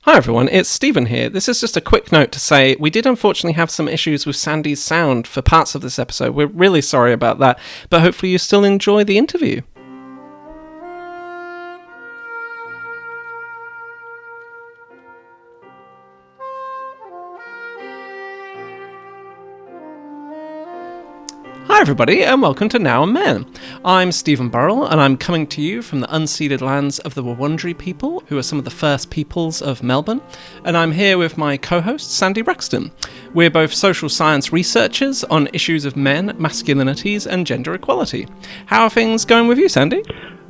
Hi everyone, it's Stephen here. This is just a quick note to say we did unfortunately have some issues with Sandy's sound for parts of this episode. We're really sorry about that, but hopefully you still enjoy the interview. Hi everybody, and welcome to Now and Men. I'm Stephen Burrell, and I'm coming to you from the unceded lands of the Wurundjeri people, who are some of the first peoples of Melbourne, and I'm here with my co-host, Sandy Rexton. We're both social science researchers on issues of men, masculinities, and gender equality. How are things going with you, Sandy?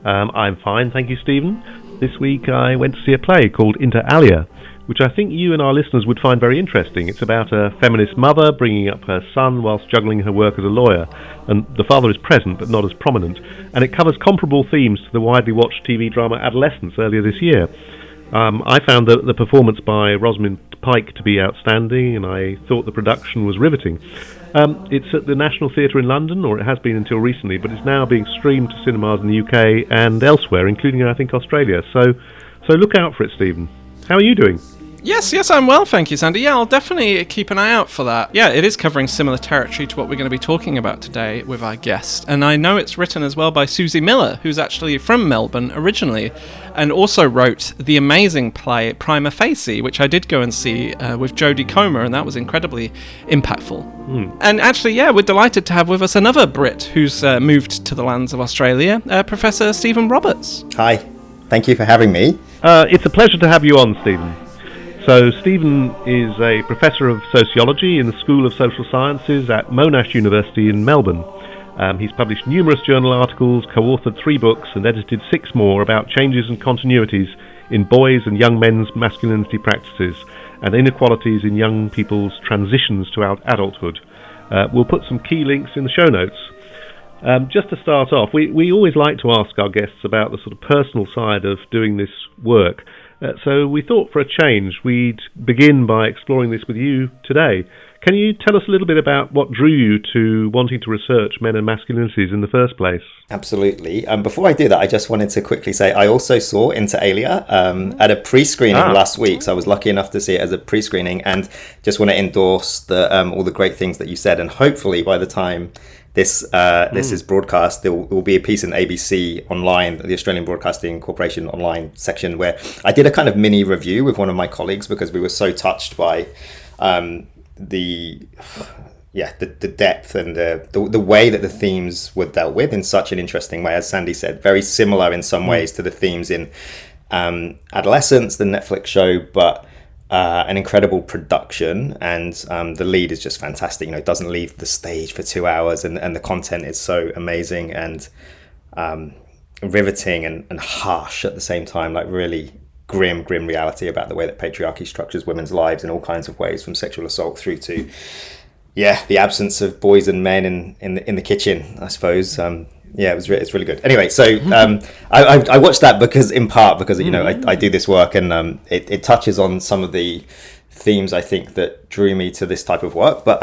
I'm fine, thank you, Stephen. This week I went to see a play called Inter Alia, which I think you and our listeners would find very interesting. It's about a feminist mother bringing up her son whilst juggling her work as a lawyer, and the father is present but not as prominent, and it covers comparable themes to the widely watched TV drama Adolescence earlier this year. I found the performance by Rosamund Pike to be outstanding, and I thought the production was riveting. It's at the National Theatre in London, or it has been until recently, but it's now being streamed to cinemas in the UK and elsewhere, including, I think, Australia. So look out for it, Stephen. How are you doing? Yes, I'm well, thank you, Sandy. Yeah, I'll definitely keep an eye out for that. Yeah, it is covering similar territory to what we're going to be talking about today with our guest. And I know it's written as well by Susie Miller, who's actually from Melbourne originally, and also wrote the amazing play Prima Facie, which I did go and see with Jodie Comer, and that was incredibly impactful. And actually, yeah, we're delighted to have with us another Brit who's moved to the lands of Australia, Professor Steven Roberts. Hi, thank you for having me. It's a pleasure to have you on, Stephen. So Stephen is a professor of sociology in the School of Social Sciences at Monash University in Melbourne. He's published numerous journal articles, co-authored 3 books, and edited 6 more about changes and continuities in boys' and young men's masculinity practices and inequalities in young people's transitions to adulthood. We'll put some key links in the show notes. Just to start off, we always like to ask our guests about the sort of personal side of doing this work. So we thought for a change we'd begin by exploring this with you today. Can you tell us a little bit about what drew you to wanting to research men and masculinities in the first place? Absolutely. Before I do that, I just wanted to quickly say I also saw Inter Alia at a pre-screening last week. So I was lucky enough to see it as a pre-screening, and just want to endorse all the great things that you said. And hopefully by the time this is broadcast, there will be a piece in ABC Online, the Australian Broadcasting Corporation online section, where I did a kind of mini review with one of my colleagues because we were so touched by the depth and the way that the themes were dealt with in such an interesting way. As Sandy said, very similar in some ways to the themes in Adolescence, the Netflix show, but an incredible production, and the lead is just fantastic. It doesn't leave the stage for 2 hours, and the content is so amazing and riveting and harsh at the same time, like really grim reality about the way that patriarchy structures women's lives in all kinds of ways, from sexual assault through to the absence of boys and men in the kitchen, I suppose. It's really good. Anyway, so I watched that because I do this work, and it touches on some of the themes I think that drew me to this type of work. But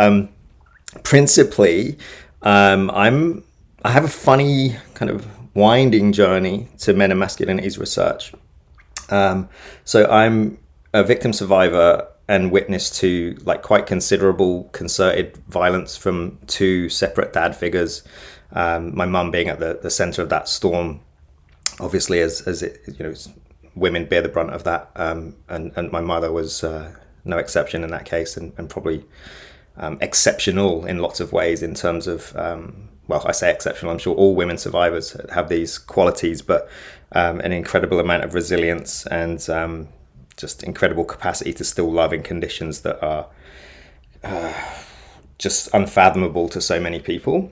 principally, I have a funny kind of winding journey to men and masculinities research. So I'm a victim survivor and witness to quite considerable concerted violence from 2 separate dad figures. My mum being at the centre of that storm, obviously, as it, women bear the brunt of that, and my mother was no exception in that case, and probably exceptional in lots of ways in terms of, I say exceptional, I'm sure all women survivors have these qualities, but an incredible amount of resilience and just incredible capacity to still love in conditions that are just unfathomable to so many people.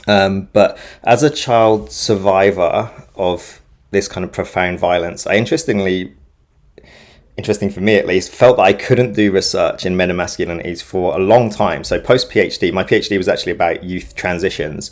But as a child survivor of this kind of profound violence, I interesting for me at least, felt that I couldn't do research in men and masculinities for a long time. So post-PhD, my PhD was actually about youth transitions.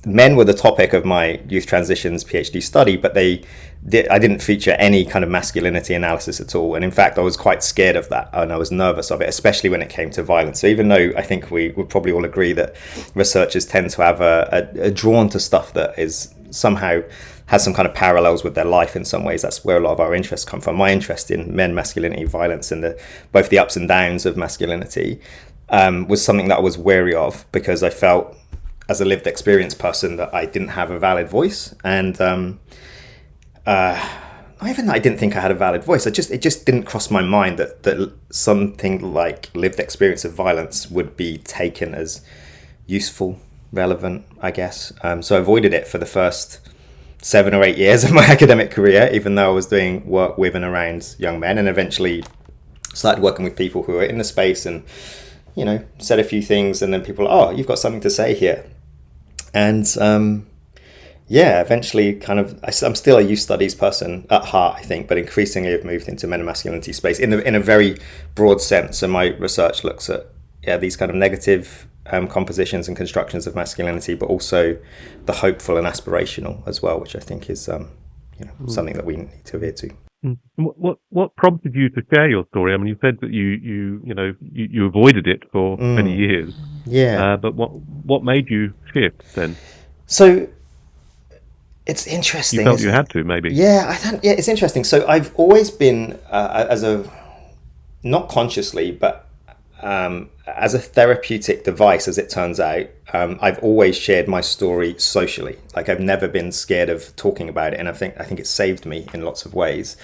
Men were the topic of my youth transitions PhD study, but I didn't feature any kind of masculinity analysis at all. And in fact, I was quite scared of that, and I was nervous of it, especially when it came to violence. So even though I think we would probably all agree that researchers tend to have a drawn to stuff that is somehow has some kind of parallels with their life in some ways. That's where a lot of our interests come from. My interest in men, masculinity, violence, and both the ups and downs of masculinity was something that I was wary of, because I felt, as a lived experience person, that I didn't have a valid voice. And not even that I didn't think I had a valid voice. It just didn't cross my mind that something like lived experience of violence would be taken as useful, relevant, I guess. So I avoided it for the first 7 or 8 years of my academic career, even though I was doing work with and around young men, and eventually started working with people who were in the space and, said a few things, and then people, oh, you've got something to say here. And eventually I'm still a youth studies person at heart, I think, but increasingly I've moved into men and masculinity space in a very broad sense. And my research looks at these kind of negative compositions and constructions of masculinity, but also the hopeful and aspirational as well, which I think is something that we need to adhere to. What prompted you to share your story? I mean, you said that you avoided it for many years. Yeah. But what made you shift then? So it's interesting. You felt you had to, maybe. Yeah, it's interesting. So I've always been, not consciously, but as a therapeutic device, as it turns out, I've always shared my story socially. Like, I've never been scared of talking about it, and I think it's saved me in lots of ways,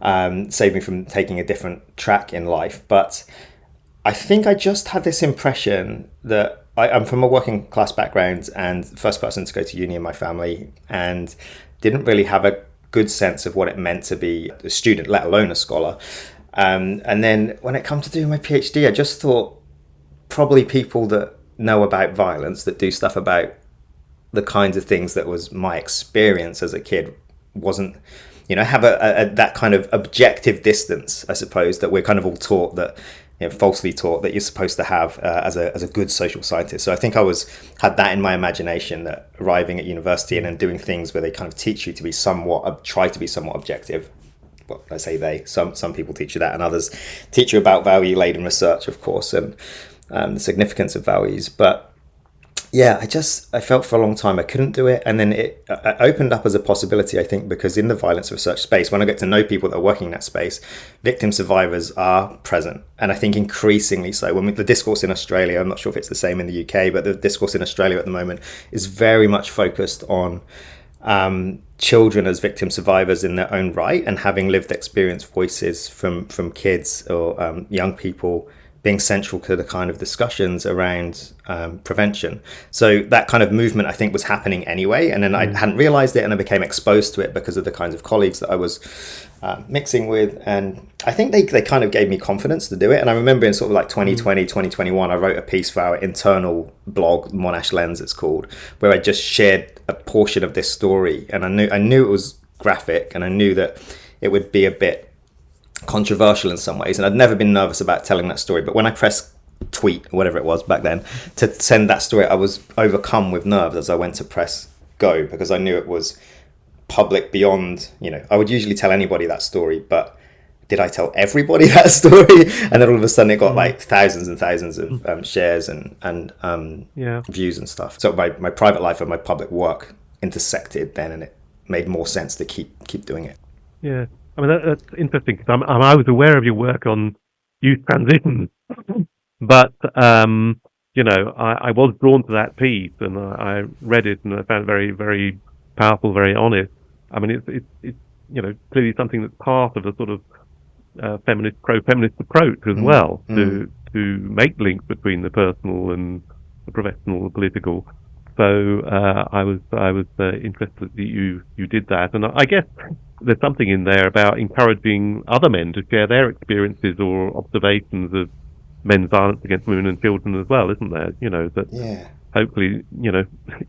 saved me from taking a different track in life. But I think I just had this impression that I'm from a working class background and first person to go to uni in my family, and didn't really have a good sense of what it meant to be a student, let alone a scholar. And then when it comes to doing my PhD, I just thought probably people that know about violence, that do stuff about the kinds of things that was my experience as a kid, wasn't, have a that kind of objective distance, I suppose, that we're kind of all taught, that falsely taught, that you're supposed to have as a good social scientist. So I think I had that in my imagination, that arriving at university and then doing things where they kind of teach you to be try to be somewhat objective. Well, I say some people teach you that, and others teach you about value-laden research, of course, and the significance of values. But yeah, I felt for a long time I couldn't do it, and then it opened up as a possibility, I think, because in the violence research space, when I get to know people that are working in that space, victim survivors are present, and I think increasingly so. The discourse in Australia, I'm not sure if it's the same in the UK, but the discourse in Australia at the moment is very much focused on children as victim survivors in their own right, and having lived experience voices from kids or young people being central to the kind of discussions around prevention. So that kind of movement, I think, was happening anyway, and then I hadn't realized it, and I became exposed to it because of the kinds of colleagues that I was mixing with, and I think they kind of gave me confidence to do it. And I remember in sort of like 2020, 2021, I wrote a piece for our internal blog, Monash Lens it's called, where I just shared a portion of this story, and I knew it was graphic, and I knew that it would be a bit controversial in some ways, and I'd never been nervous about telling that story. But when I pressed tweet, or whatever it was back then, to send that story, I was overcome with nerves as I went to press go, because I knew it was public beyond, I would usually tell anybody that story, but did I tell everybody that story? And then all of a sudden it got like thousands and thousands of shares and views and stuff. So my private life and my public work intersected then, and it made more sense to keep doing it. Yeah. I mean, that's interesting, because I was aware of your work on youth transitions, but, I was drawn to that piece, and I read it, and I found it very, very powerful, very honest. I mean, it's clearly something that's part of a sort of pro-feminist approach as well, to make links between the personal and the professional and political. So I was interested that you did that, and I guess there's something in there about encouraging other men to share their experiences or observations of men's violence against women and children as well, isn't there? Hopefully,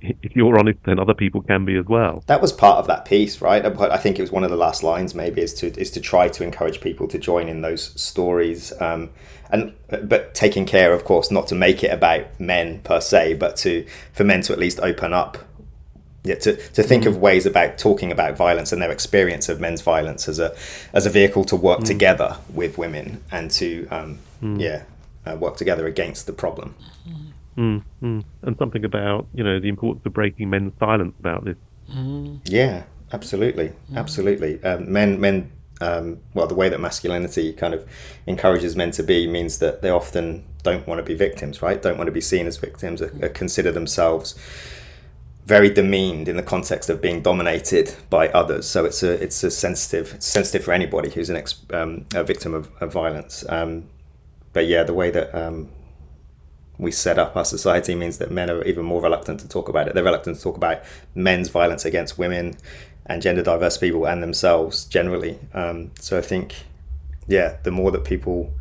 if you're honest, then other people can be as well. That was part of that piece, right? I think it was one of the last lines, maybe, is to try to encourage people to join in those stories, but taking care, of course, not to make it about men per se, but for men to at least open up, to think of ways about talking about violence and their experience of men's violence as a vehicle to work together with women, and to work together against the problem. And something about the importance of breaking men's silence about this. Yeah, Absolutely. Men. Well, the way that masculinity kind of encourages men to be means that they often don't want to be victims, right? Don't want to be seen as victims, or consider themselves very demeaned in the context of being dominated by others. So it's a sensitive for anybody who's a victim of violence. But yeah, the way that we set up our society means that men are even more reluctant to talk about it. They're reluctant to talk about men's violence against women and gender diverse people and themselves generally. So I think, yeah, the more that people,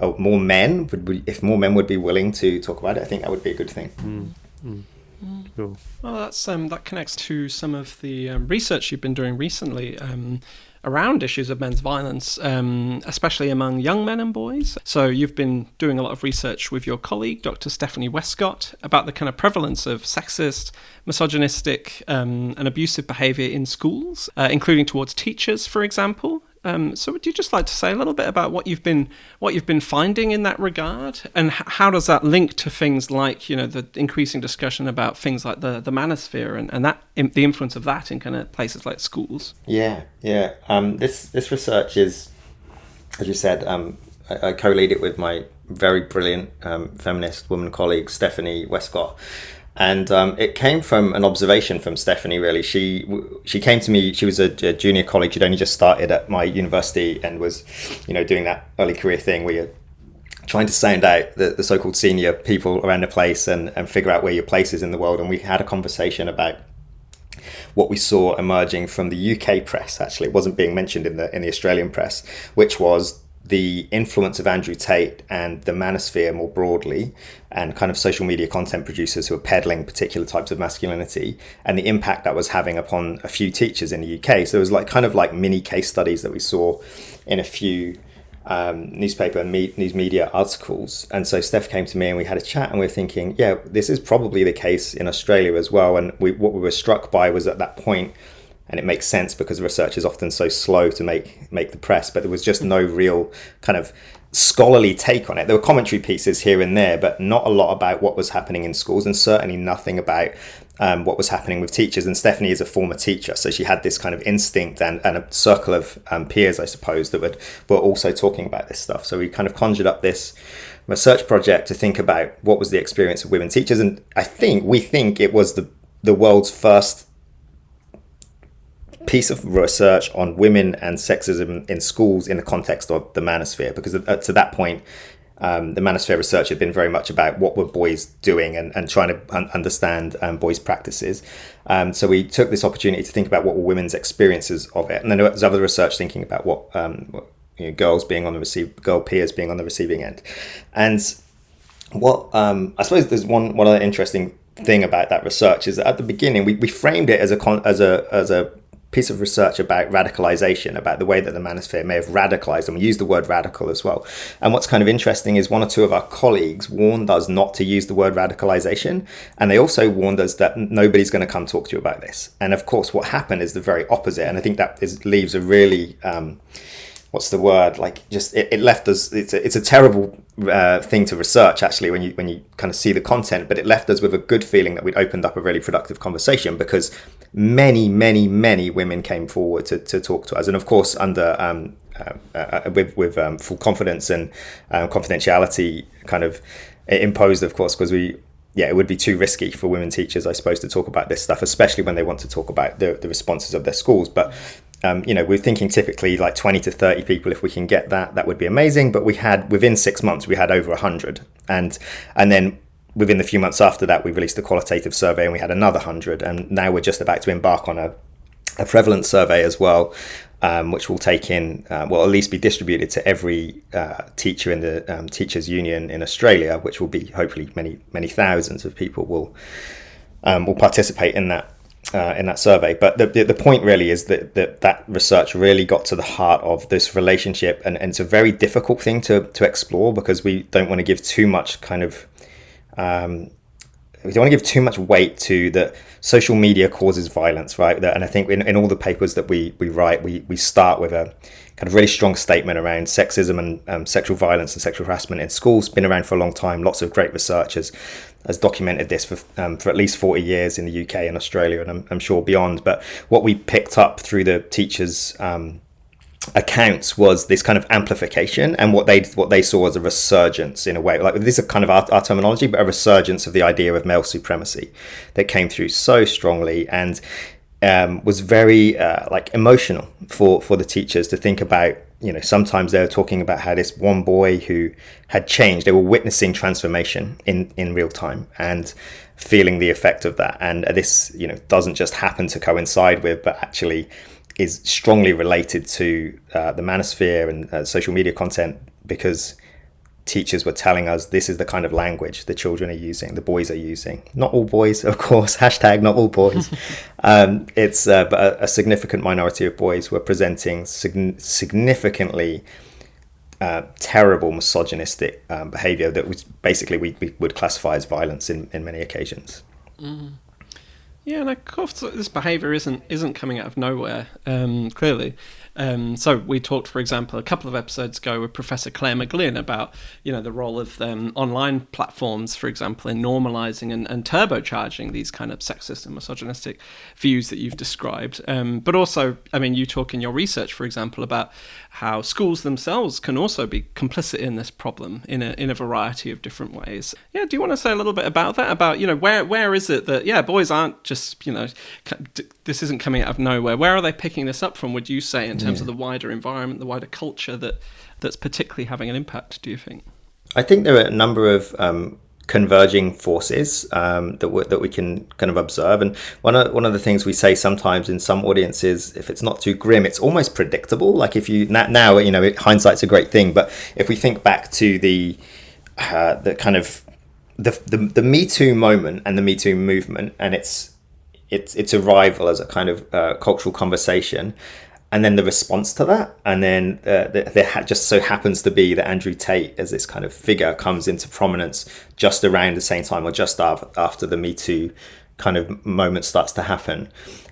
if more men would be willing to talk about it, I think that would be a good thing. Cool. Well, that's that connects to some of the research you've been doing recently around issues of men's violence, especially among young men and boys. So you've been doing a lot of research with your colleague, Dr. Stephanie Westcott, about the kind of prevalence of sexist, misogynistic and abusive behaviour in schools, including towards teachers, for example. So would you just like to say a little bit about what you've been finding in that regard, and how does that link to things like, you know, the increasing discussion about things like the Manosphere and that the influence of that in kind of places like schools? Yeah. This research is, as you said, I co-lead it with my very brilliant feminist woman colleague Stephanie Westcott. And it came from an observation from Stephanie, really. She came to me, she was a junior colleague, she'd only just started at my university and was, you know, doing that early career thing where you're trying to sound out the so-called senior people around the place and figure out where your place is in the world. And we had a conversation about what we saw emerging from the UK press. Actually, it wasn't being mentioned in the Australian press, which was the influence of Andrew Tate and the Manosphere more broadly, and kind of social media content producers who are peddling particular types of masculinity, and the impact that was having upon a few teachers in the UK. So it was kind of like mini case studies that we saw in a few newspaper and news media articles. And so Steph came to me and we had a chat, and we were thinking, yeah, this is probably the case in Australia as well. And what we were struck by was at that point, and it makes sense because research is often so slow to make the press, but there was just no real kind of scholarly take on it. There were commentary pieces here and there, but not a lot about what was happening in schools, and certainly nothing about what was happening with teachers. And Stephanie is a former teacher, so she had this kind of instinct and a circle of peers, I suppose, that were also talking about this stuff. So we kind of conjured up this research project to think about what was the experience of women teachers. And we think it was the world's first piece of research on women and sexism in schools in the context of the Manosphere, because to that point the Manosphere research had been very much about what were boys doing and trying to understand boys' practices. So we took this opportunity to think about what were women's experiences of it, and then there was other research thinking about what girl peers being on the receiving end. And what I suppose there's one other interesting thing about that research is that at the beginning we framed it as a piece of research about radicalization, about the way that the Manosphere may have radicalized, and we use the word radical as well. And what's kind of interesting is one or two of our colleagues warned us not to use the word radicalization, and they also warned us that nobody's going to come talk to you about this. And of course what happened is the very opposite, and I think that leaves a really it left us, it's a terrible thing to research actually when you kind of see the content, but it left us with a good feeling that we'd opened up a really productive conversation, because many women came forward to talk to us, and of course under with full confidence and confidentiality kind of imposed, of course, because it would be too risky for women teachers, I suppose, to talk about this stuff, especially when they want to talk about the responses of their schools. But we're thinking typically like 20 to 30 people. If we can get that would be amazing. But within 6 months, we had over 100. And then within the few months after that, we released a qualitative survey and we had another 100. And now we're just about to embark on a prevalence survey as well, which will take in, at least be distributed to every teacher in the Teachers Union in Australia, which will be hopefully many thousands of people will participate in that survey. But the point really is that research really got to the heart of this relationship, and it's a very difficult thing to explore, because we don't want to give too much kind of we don't want to give too much weight to that social media causes violence, right? And I think in all the papers that we write, we start with a kind of really strong statement around sexism and sexual violence and sexual harassment in schools. Been around for a long time. Lots of great researchers has documented this for at least 40 years in the UK and Australia, and I'm sure beyond. But what we picked up through the teachers' accounts was this kind of amplification, and what they saw as a resurgence, in a way, like this is kind of our terminology, but a resurgence of the idea of male supremacy that came through so strongly, and was very like emotional for the teachers to think about. You know, sometimes they were talking about how this one boy who had changed, they were witnessing transformation in real time and feeling the effect of that. And this, you know, doesn't just happen to coincide with, but actually is strongly related to the Manosphere and social media content, because teachers were telling us this is the kind of language the children are using, the boys are using. Not all boys, of course, hashtag not all boys. It's but a significant minority of boys were presenting significantly terrible misogynistic behaviour that was basically we would classify as violence in many occasions. Yeah, and of course this behaviour isn't coming out of nowhere, clearly. So we talked, for example, a couple of episodes ago with Professor Claire McGlynn about, you know, the role of online platforms, for example, in normalising and turbocharging these kind of sexist and misogynistic views that you've described. But also, I mean, you talk in your research, for example, about how schools themselves can also be complicit in this problem in a variety of different ways. Yeah, do you want to say a little bit about that? About, you know, where is it that, yeah, boys aren't just, you know, this isn't coming out of nowhere. Where are they picking this up from, would you say, in terms of the wider environment, the wider culture that's particularly having an impact, do you think? I think there are a number of converging forces that we can kind of observe, and one of the things we say sometimes in some audiences, if it's not too grim, it's almost predictable. Like if you now, you know, hindsight's a great thing, but if we think back to the kind of the Me Too moment and the Me Too movement, and its arrival as a kind of cultural conversation, and then the response to that, and then there just so happens to be that Andrew Tate as this kind of figure comes into prominence just around the same time, or just after the Me Too kind of moment starts to happen.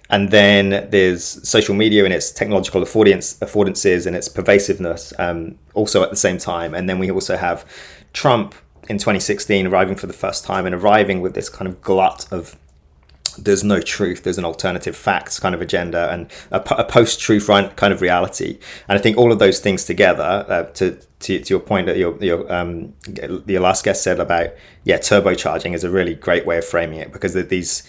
And then there's social media and its technological affordances and its pervasiveness also at the same time. And then we also have Trump in 2016 arriving for the first time, and arriving with this kind of glut of there's no truth, there's an alternative facts kind of agenda, and a post-truth kind of reality. And I think all of those things together, to your point that your last guest said about, turbocharging is a really great way of framing it, because the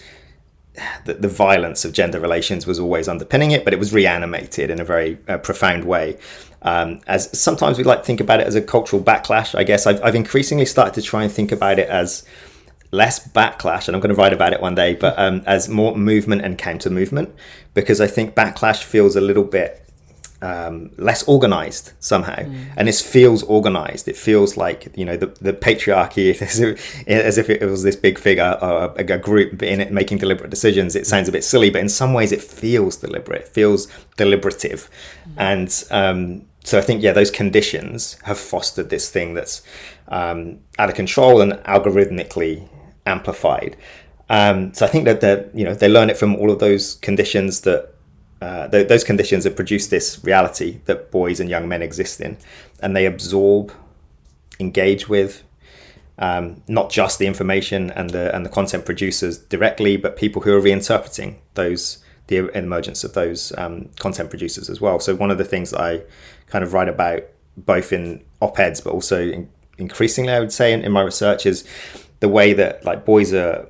violence of gender relations was always underpinning it, but it was reanimated in a very profound way. As sometimes we like to think about it as a cultural backlash, I guess. I've increasingly started to try and think about it as less backlash, and I'm going to write about it one day, but as more movement and counter movement, because I think backlash feels a little bit less organized somehow, and this feels organized. It feels like, you know, the patriarchy, as if it was this big figure or a group in it making deliberate decisions. It sounds a bit silly, but in some ways it feels deliberate, it feels deliberative. And so I think, those conditions have fostered this thing that's out of control and algorithmically amplified. So I think that they learn it from all of those conditions that those conditions have produced this reality that boys and young men exist in, and they absorb, engage with, not just the information and the content producers directly, but people who are reinterpreting the emergence of those content producers as well. So one of the things that I kind of write about, both in op-eds but also increasingly, I would say, in my research, is the way that like boys are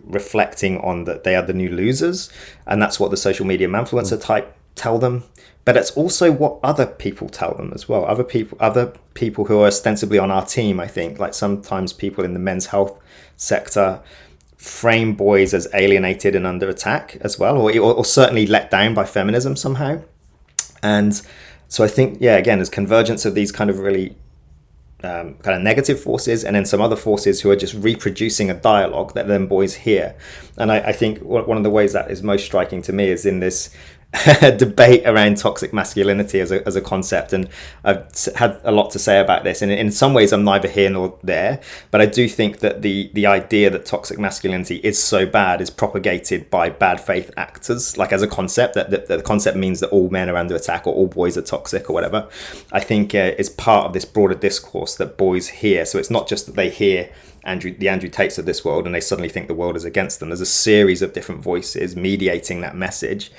reflecting on that they are the new losers, and that's what the social media influencer type tell them. But it's also what other people tell them as well. Other people who are ostensibly on our team, I think, like sometimes people in the men's health sector frame boys as alienated and under attack as well, or certainly let down by feminism somehow. And so I think, again, there's convergence of these kind of really kind of negative forces, and then some other forces who are just reproducing a dialogue that then boys hear. And I think one of the ways that is most striking to me is in this debate around toxic masculinity as a concept, and I've had a lot to say about this, and in some ways I'm neither here nor there, but I do think that the idea that toxic masculinity is so bad is propagated by bad faith actors, like as a concept, that the concept means that all men are under attack or all boys are toxic or whatever. I think is part of this broader discourse that boys hear. So it's not just that they hear the Andrew Tates of this world and they suddenly think the world is against them. There's a series of different voices mediating that message,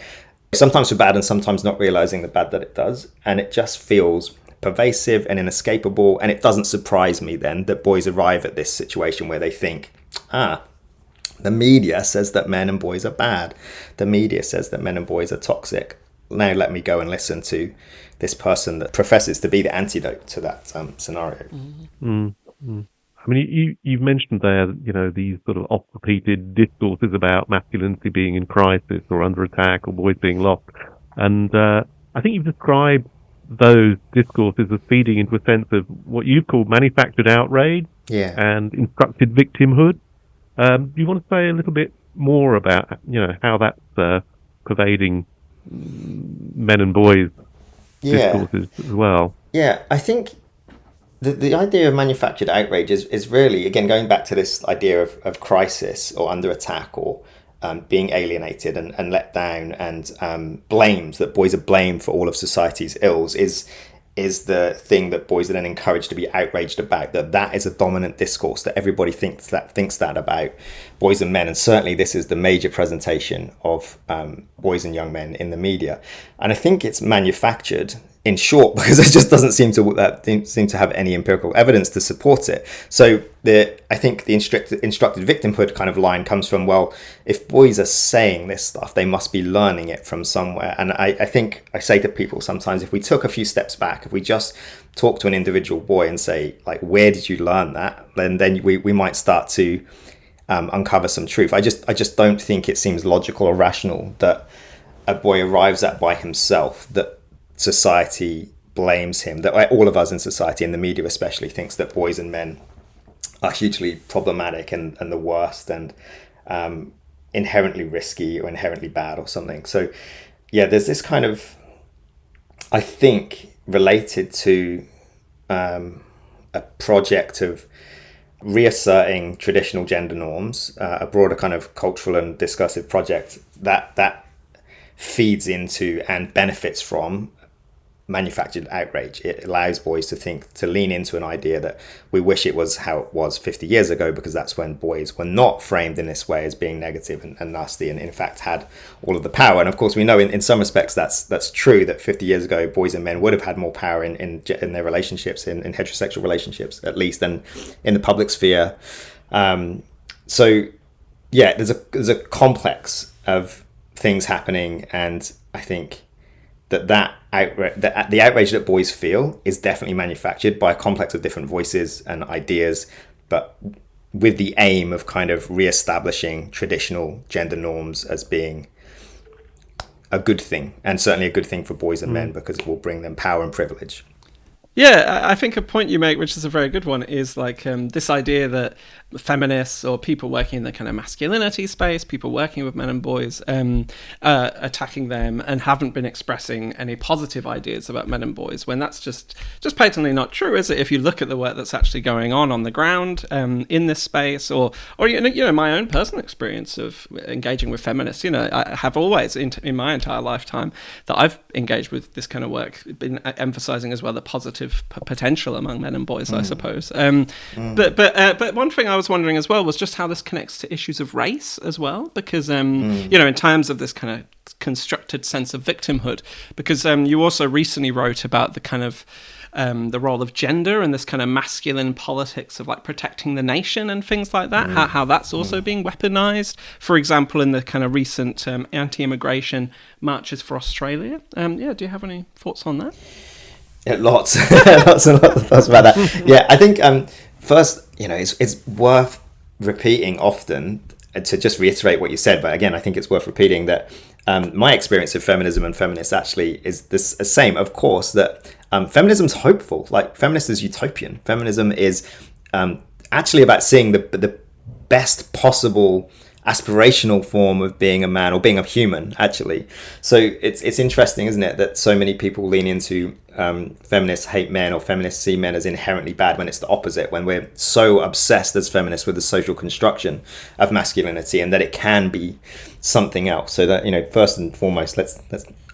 sometimes for bad and sometimes not realizing the bad that it does. And it just feels pervasive and inescapable. And it doesn't surprise me then that boys arrive at this situation where they think, the media says that men and boys are bad. The media says that men and boys are toxic. Now let me go and listen to this person that professes to be the antidote to that scenario. I mean, you've mentioned there, these sort of oft-repeated discourses about masculinity being in crisis or under attack or boys being lost. And I think you've described those discourses as feeding into a sense of what you've called manufactured outrage and instructed victimhood. Do you want to say a little bit more about, how that's pervading men and boys discourses as well? Yeah, I think the idea of manufactured outrage is really, again, going back to this idea of crisis or under attack or being alienated and let down, and blames, that boys are blamed for all of society's ills, is the thing that boys are then encouraged to be outraged about. That is a dominant discourse, that everybody thinks that about boys and men. And certainly this is the major presentation of boys and young men in the media. And I think it's manufactured, in short, because it just doesn't seem to have any empirical evidence to support it. So I think the instructed victimhood kind of line comes from, well, if boys are saying this stuff, they must be learning it from somewhere. And I think I say to people sometimes, if we took a few steps back, if we just talk to an individual boy and say, like, where did you learn that? Then we might start to uncover some truth. I just don't think it seems logical or rational that a boy arrives at by himself, that society blames him, that all of us in society, and the media especially, thinks that boys and men are hugely problematic and the worst and inherently risky or inherently bad or something. So yeah, there's this kind of, I think, related to a project of reasserting traditional gender norms, a broader kind of cultural and discursive project that feeds into and benefits from manufactured outrage. It allows boys to lean into an idea that we wish it was how it was 50 years ago, because that's when boys were not framed in this way as being negative and nasty, and in fact had all of the power. And of course we know in some respects that's true, that 50 years ago boys and men would have had more power in their relationships, in heterosexual relationships at least, than in the public sphere. So yeah, there's a complex of things happening, and I think the outrage that boys feel is definitely manufactured by a complex of different voices and ideas, but with the aim of kind of re-establishing traditional gender norms as being a good thing, and certainly a good thing for boys and men, because it will bring them power and privilege. Yeah, I think a point you make, which is a very good one, is like this idea that feminists or people working in the kind of masculinity space, people working with men and boys, attacking them and haven't been expressing any positive ideas about men and boys, when that's just patently not true, is it? If you look at the work that's actually going on the ground in this space, or my own personal experience of engaging with feminists, I have always in my entire lifetime that I've engaged with this kind of work been emphasizing as well the positive potential among men and boys, I suppose. But one thing I was wondering as well was just how this connects to issues of race as well, because in terms of this kind of constructed sense of victimhood, because you also recently wrote about the kind of the role of gender and this kind of masculine politics of like protecting the nation and things like that, how that's also being weaponized, for example, in the kind of recent anti-immigration marches for Australia. Do you have any thoughts on that? Yeah, lots and lots of thoughts about that. Yeah, I think first, it's worth repeating often to just reiterate what you said. But again, I think it's worth repeating that my experience of feminism and feminists actually is the same. Of course, that feminism's hopeful. Like, feminist is utopian. Feminism is actually about seeing the best possible aspirational form of being a man or being a human, actually. So it's interesting, isn't it, that so many people lean into feminists hate men, or feminists see men as inherently bad, when it's the opposite, when we're so obsessed as feminists with the social construction of masculinity and that it can be something else. So that, first and foremost, let's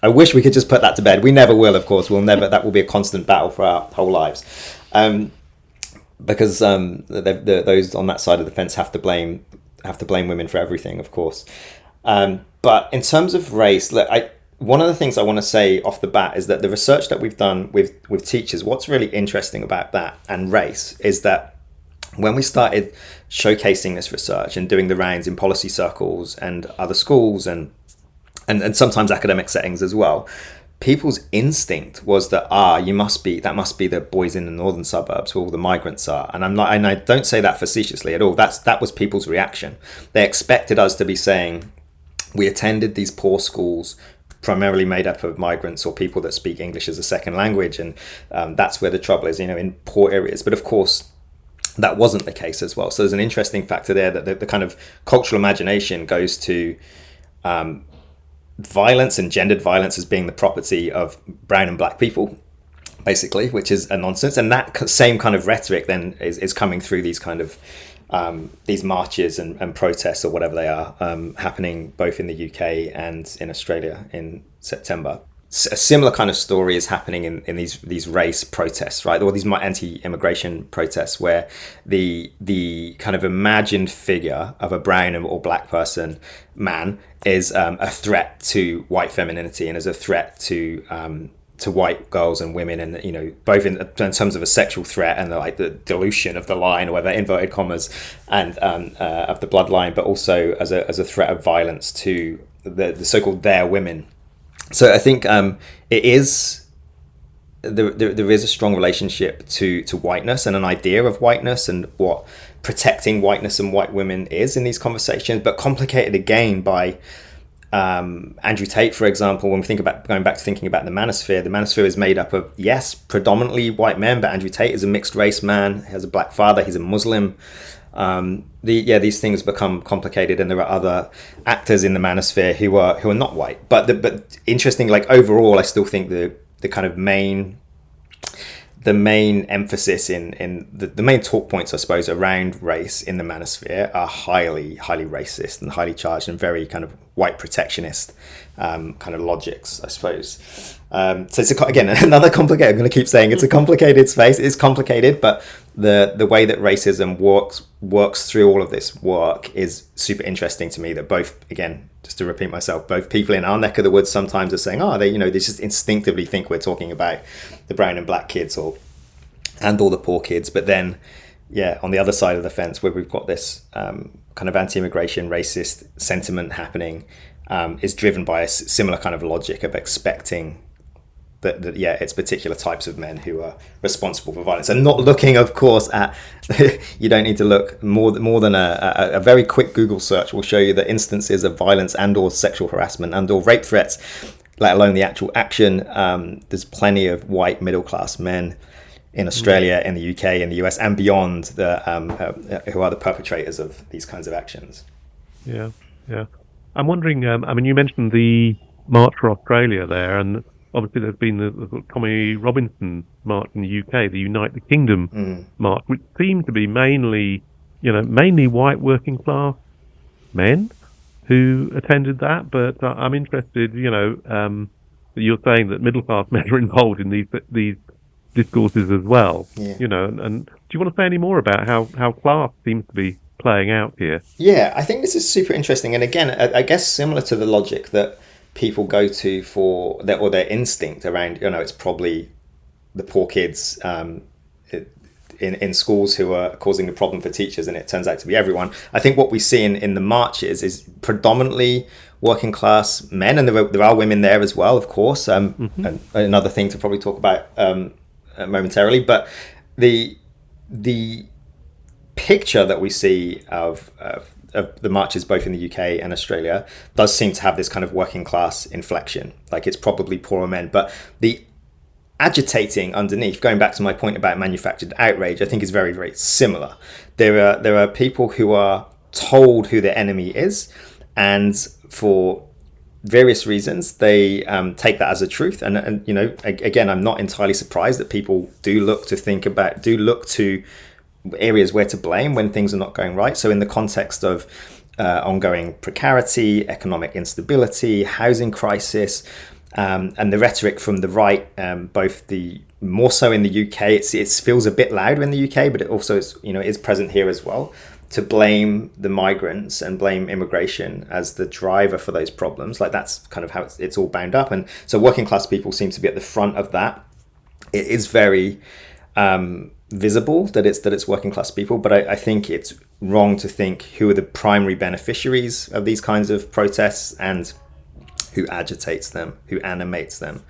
I wish we could just put that to bed. We never will, of course. We'll never. That will be a constant battle for our whole lives, because those on that side of the fence have to blame women for everything, of course. But in terms of race, one of the things I want to say off the bat is that the research that we've done with teachers, what's really interesting about that and race is that when we started showcasing this research and doing the rounds in policy circles and other schools and sometimes academic settings as well, people's instinct was that that must be the boys in the northern suburbs where all the migrants are. And I don't say that facetiously at all. That was people's reaction. They expected us to be saying, we attended these poor schools primarily made up of migrants or people that speak English as a second language, and that's where the trouble is, in poor areas. But of course, that wasn't the case as well. So there's an interesting factor there, that the kind of cultural imagination goes to violence and gendered violence as being the property of brown and black people, basically, which is a nonsense. And that same kind of rhetoric then is coming through these kind of these marches and protests, or whatever they are, happening both in the UK and in Australia in September. A similar kind of story is happening in these race protests, right? Or these anti-immigration protests, where the kind of imagined figure of a brown or black man is a threat to white femininity and is a threat to white girls and women, and both in terms of a sexual threat and the dilution of the line, or whatever, inverted commas, and of the bloodline, but also as a threat of violence to the so-called their women. So I think there is a strong relationship to whiteness and an idea of whiteness and what protecting whiteness and white women is in these conversations, but complicated again by Andrew Tate, for example. When we think about going back to thinking about the Manosphere is made up of, yes, predominantly white men, but Andrew Tate is a mixed race man, he has a black father, he's a Muslim. These things become complicated, and there are other actors in the Manosphere who are not white. But interesting, overall, I still think the kind of main emphasis in the main talk points, I suppose, around race in the Manosphere are highly racist and highly charged and very kind of white protectionist kind of logics, I suppose. So it's again another complicated. I'm going to keep saying it's a complicated space. It's complicated, but the way that racism works through all of this work is super interesting to me. That both, again, just to repeat myself, both people in our neck of the woods sometimes are saying, they just instinctively think we're talking about the brown and black kids or all the poor kids, but then on the other side of the fence, where we've got this kind of anti-immigration racist sentiment happening, is driven by a similar kind of logic of expecting that it's particular types of men who are responsible for violence, and not looking, of course, at you don't need to look more than a very quick Google search will show you that instances of violence and or sexual harassment and or rape threats, let alone the actual action, there's plenty of white middle class men in Australia, in the UK, in the US, and beyond, who are the perpetrators of these kinds of actions. Yeah. I'm wondering, you mentioned the March for Australia there, and obviously there's been the Tommy Robinson March in the UK, the Unite the Kingdom March, which seemed to be mainly white working class men who attended that. But I'm interested, that you're saying that middle class men are involved in these discourses as well. Yeah. And do you want to say any more about how class seems to be playing out here? Yeah, I think this is super interesting, and again, I guess similar to the logic that people go to for their instinct around, it's probably the poor kids in schools who are causing the problem for teachers, and it turns out to be everyone. I think what we see in the marches is predominantly working class men, and there are women there as well, of course, and another thing to probably talk about momentarily. But the picture that we see of the marches both in the UK and Australia does seem to have this kind of working class inflection. It's probably poorer men, but the agitating underneath, going back to my point about manufactured outrage, I think is very, very similar. There are people who are told who their enemy is, and for various reasons they take that as a truth. And you know, again, I'm not entirely surprised that people do look to areas where to blame when things are not going right. So in the context of ongoing precarity, economic instability, housing crisis, and the rhetoric from the right, both the more so in the UK, it feels a bit louder in the UK, but it also is present here as well, to blame the migrants and blame immigration as the driver for those problems. Like, that's kind of how it's all bound up. And so working class people seem to be at the front of that. It is very visible that it's working class people, but I think it's wrong to think who are the primary beneficiaries of these kinds of protests and who agitates them, who animates them.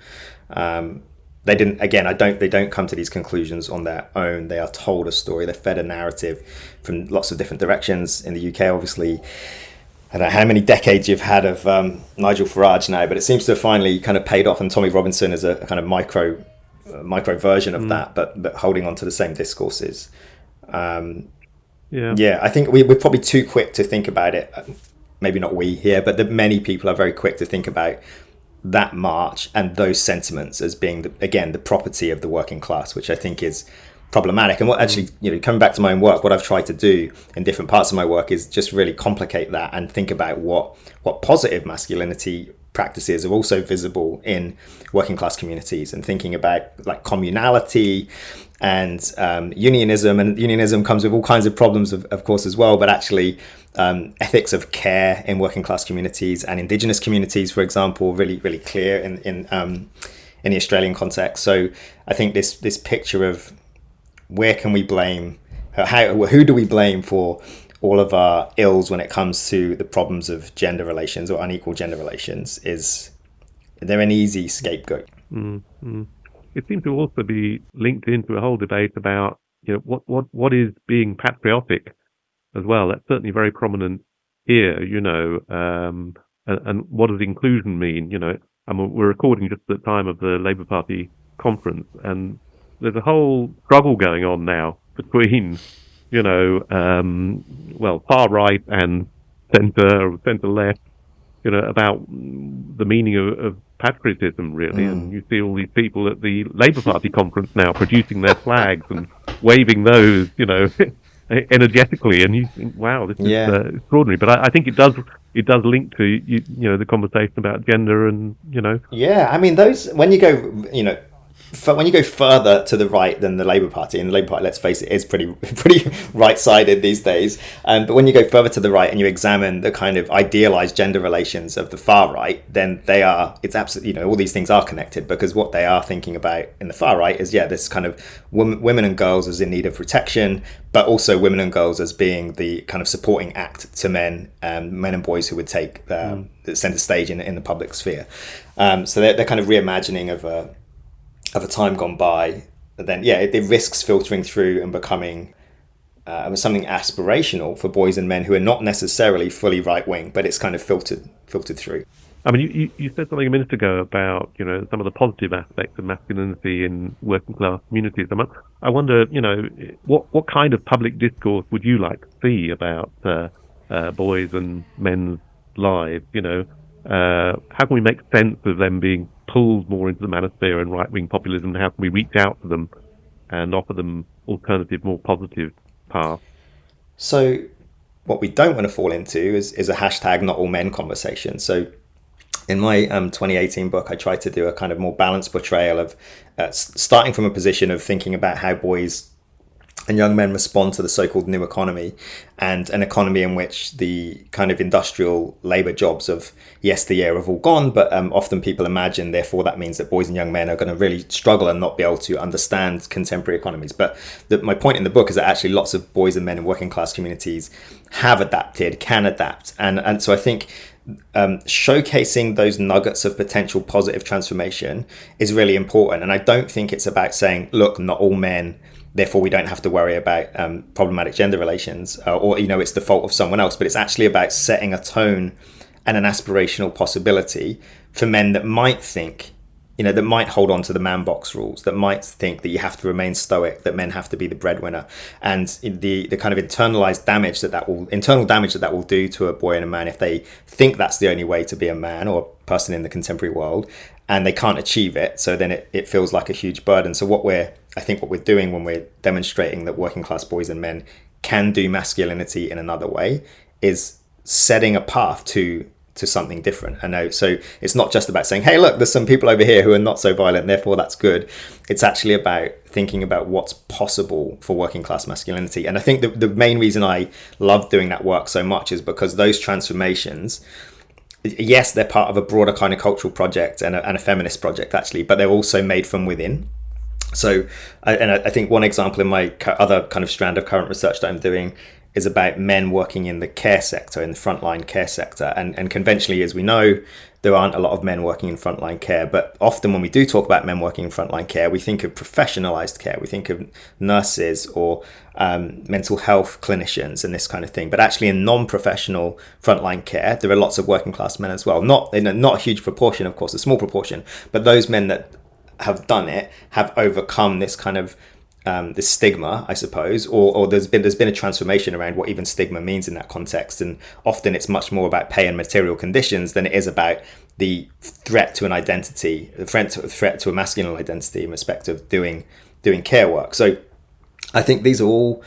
They don't come to these conclusions on their own. They are told a story. They're fed a narrative from lots of different directions. In the UK, obviously, I don't know how many decades you've had of Nigel Farage now, but it seems to have finally kind of paid off. And Tommy Robinson is a kind of micro version of that, but holding on to the same discourses. I think we're probably too quick to think about it. Maybe not we here, but many people are very quick to think about that march and those sentiments as being the property of the working class, which I think is problematic. And what actually, coming back to my own work, what I've tried to do in different parts of my work is just really complicate that and think about what positive masculinity practices are also visible in working class communities, and thinking about like communality and unionism. And unionism comes with all kinds of problems, of course, as well, but actually ethics of care in working class communities and indigenous communities, for example, really, really clear in the Australian context. So I think this picture of where can we blame, who do we blame for all of our ills when it comes to the problems of gender relations or unequal gender relations, they're an easy scapegoat. It seems to also be linked into a whole debate about what is being patriotic as well. That's certainly very prominent here, and what does inclusion mean? We're recording just at the time of the Labour Party conference, and there's a whole struggle going on now between far right and centre left, about the meaning of patriotism, really. And you see all these people at the Labour Party conference now producing their flags and waving those, energetically, and you think, wow, this is extraordinary. But I think it does link to the conversation about gender and I mean, those, when you go when you go further to the right than the Labour Party, and the Labour Party, let's face it, is pretty right-sided these days. But when you go further to the right and you examine the kind of idealised gender relations of the far right, then it's absolutely, all these things are connected, because what they are thinking about in the far right is, this kind of women and girls as in need of protection, but also women and girls as being the kind of supporting act to men and boys who would take the centre stage in the public sphere. So they're kind of reimagining of a time gone by. But then it risks filtering through and becoming something aspirational for boys and men who are not necessarily fully right wing, but it's kind of filtered through. I mean, you said something a minute ago about some of the positive aspects of masculinity in working class communities. I wonder, what kind of public discourse would you like to see about boys and men's lives? How can we make sense of them being pulled more into the manosphere and right-wing populism? How can we reach out to them and offer them alternative, more positive paths? So what we don't want to fall into is a hashtag not all men conversation. So in my 2018 book, I tried to do a kind of more balanced portrayal of starting from a position of thinking about how boys and young men respond to the so-called new economy, and an economy in which the kind of industrial labour jobs of yesteryear have all gone, but often people imagine, therefore, that means that boys and young men are going to really struggle and not be able to understand contemporary economies. But my point in the book is that actually lots of boys and men in working class communities have adapted, can adapt. And so I think showcasing those nuggets of potential positive transformation is really important. And I don't think it's about saying, look, not all men, therefore we don't have to worry about problematic gender relations, or it's the fault of someone else. But it's actually about setting a tone and an aspirational possibility for men that might think that might hold on to the man box rules, that might think that you have to remain stoic, that men have to be the breadwinner, and the kind of internal damage that will do to a boy and a man if they think that's the only way to be a man or a person in the contemporary world, and they can't achieve it. So then it feels like a huge burden. So I think what we're doing when we're demonstrating that working class boys and men can do masculinity in another way is setting a path to something different. I know. So it's not just about saying, hey, look, there's some people over here who are not so violent, therefore that's good. It's actually about thinking about what's possible for working class masculinity. And I think the main reason I love doing that work so much is because those transformations, yes, they're part of a broader kind of cultural project and a feminist project, actually, but they're also made from within. So, I think one example in my other kind of strand of current research that I'm doing is about men working in the care sector, in the frontline care sector. And conventionally, as we know, there aren't a lot of men working in frontline care. But often when we do talk about men working in frontline care, we think of professionalized care. We think of nurses or mental health clinicians and this kind of thing. But actually in non-professional frontline care, there are lots of working class men as well. Not a huge proportion, of course, a small proportion. But those men that have done it have overcome this kind of this stigma, I suppose, or there's been a transformation around what even stigma means in that context. And often it's much more about pay and material conditions than it is about the threat to an identity, the threat to a masculine identity in respect of doing care work. So I think these are all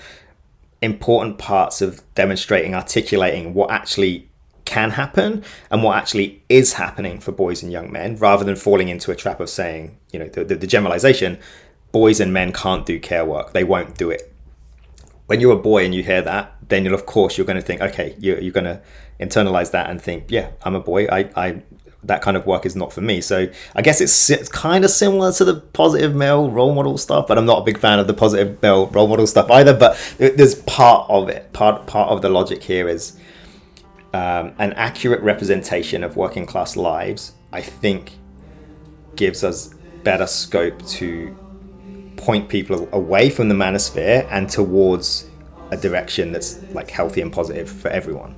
important parts of demonstrating, articulating what actually can happen and what actually is happening for boys and young men, rather than falling into a trap of saying, the generalization, boys and men can't do care work, they won't do it. When you're a boy and you hear that, then you're going to think, okay, you're going to internalize that and think, yeah, I'm a boy, I that kind of work is not for me. So I guess it's kind of similar to the positive male role model stuff, but I'm not a big fan of the positive male role model stuff either. But there's part of it, part of the logic here is an accurate representation of working class lives, I think, gives us better scope to point people away from the manosphere and towards a direction that's like healthy and positive for everyone.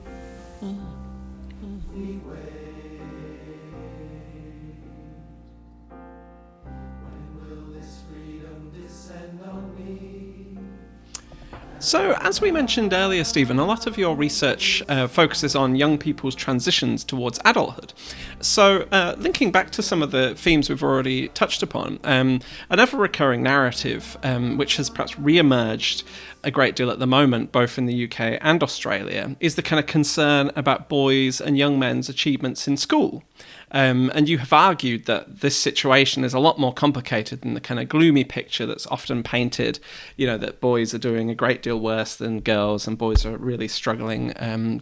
So, as we mentioned earlier, Stephen, a lot of your research focuses on young people's transitions towards adulthood. So, linking back to some of the themes we've already touched upon, another recurring narrative, which has perhaps re-emerged a great deal at the moment, both in the UK and Australia, is the kind of concern about boys and young men's achievements in school. And you have argued that this situation is a lot more complicated than the kind of gloomy picture that's often painted, that boys are doing a great deal worse than girls and boys are really struggling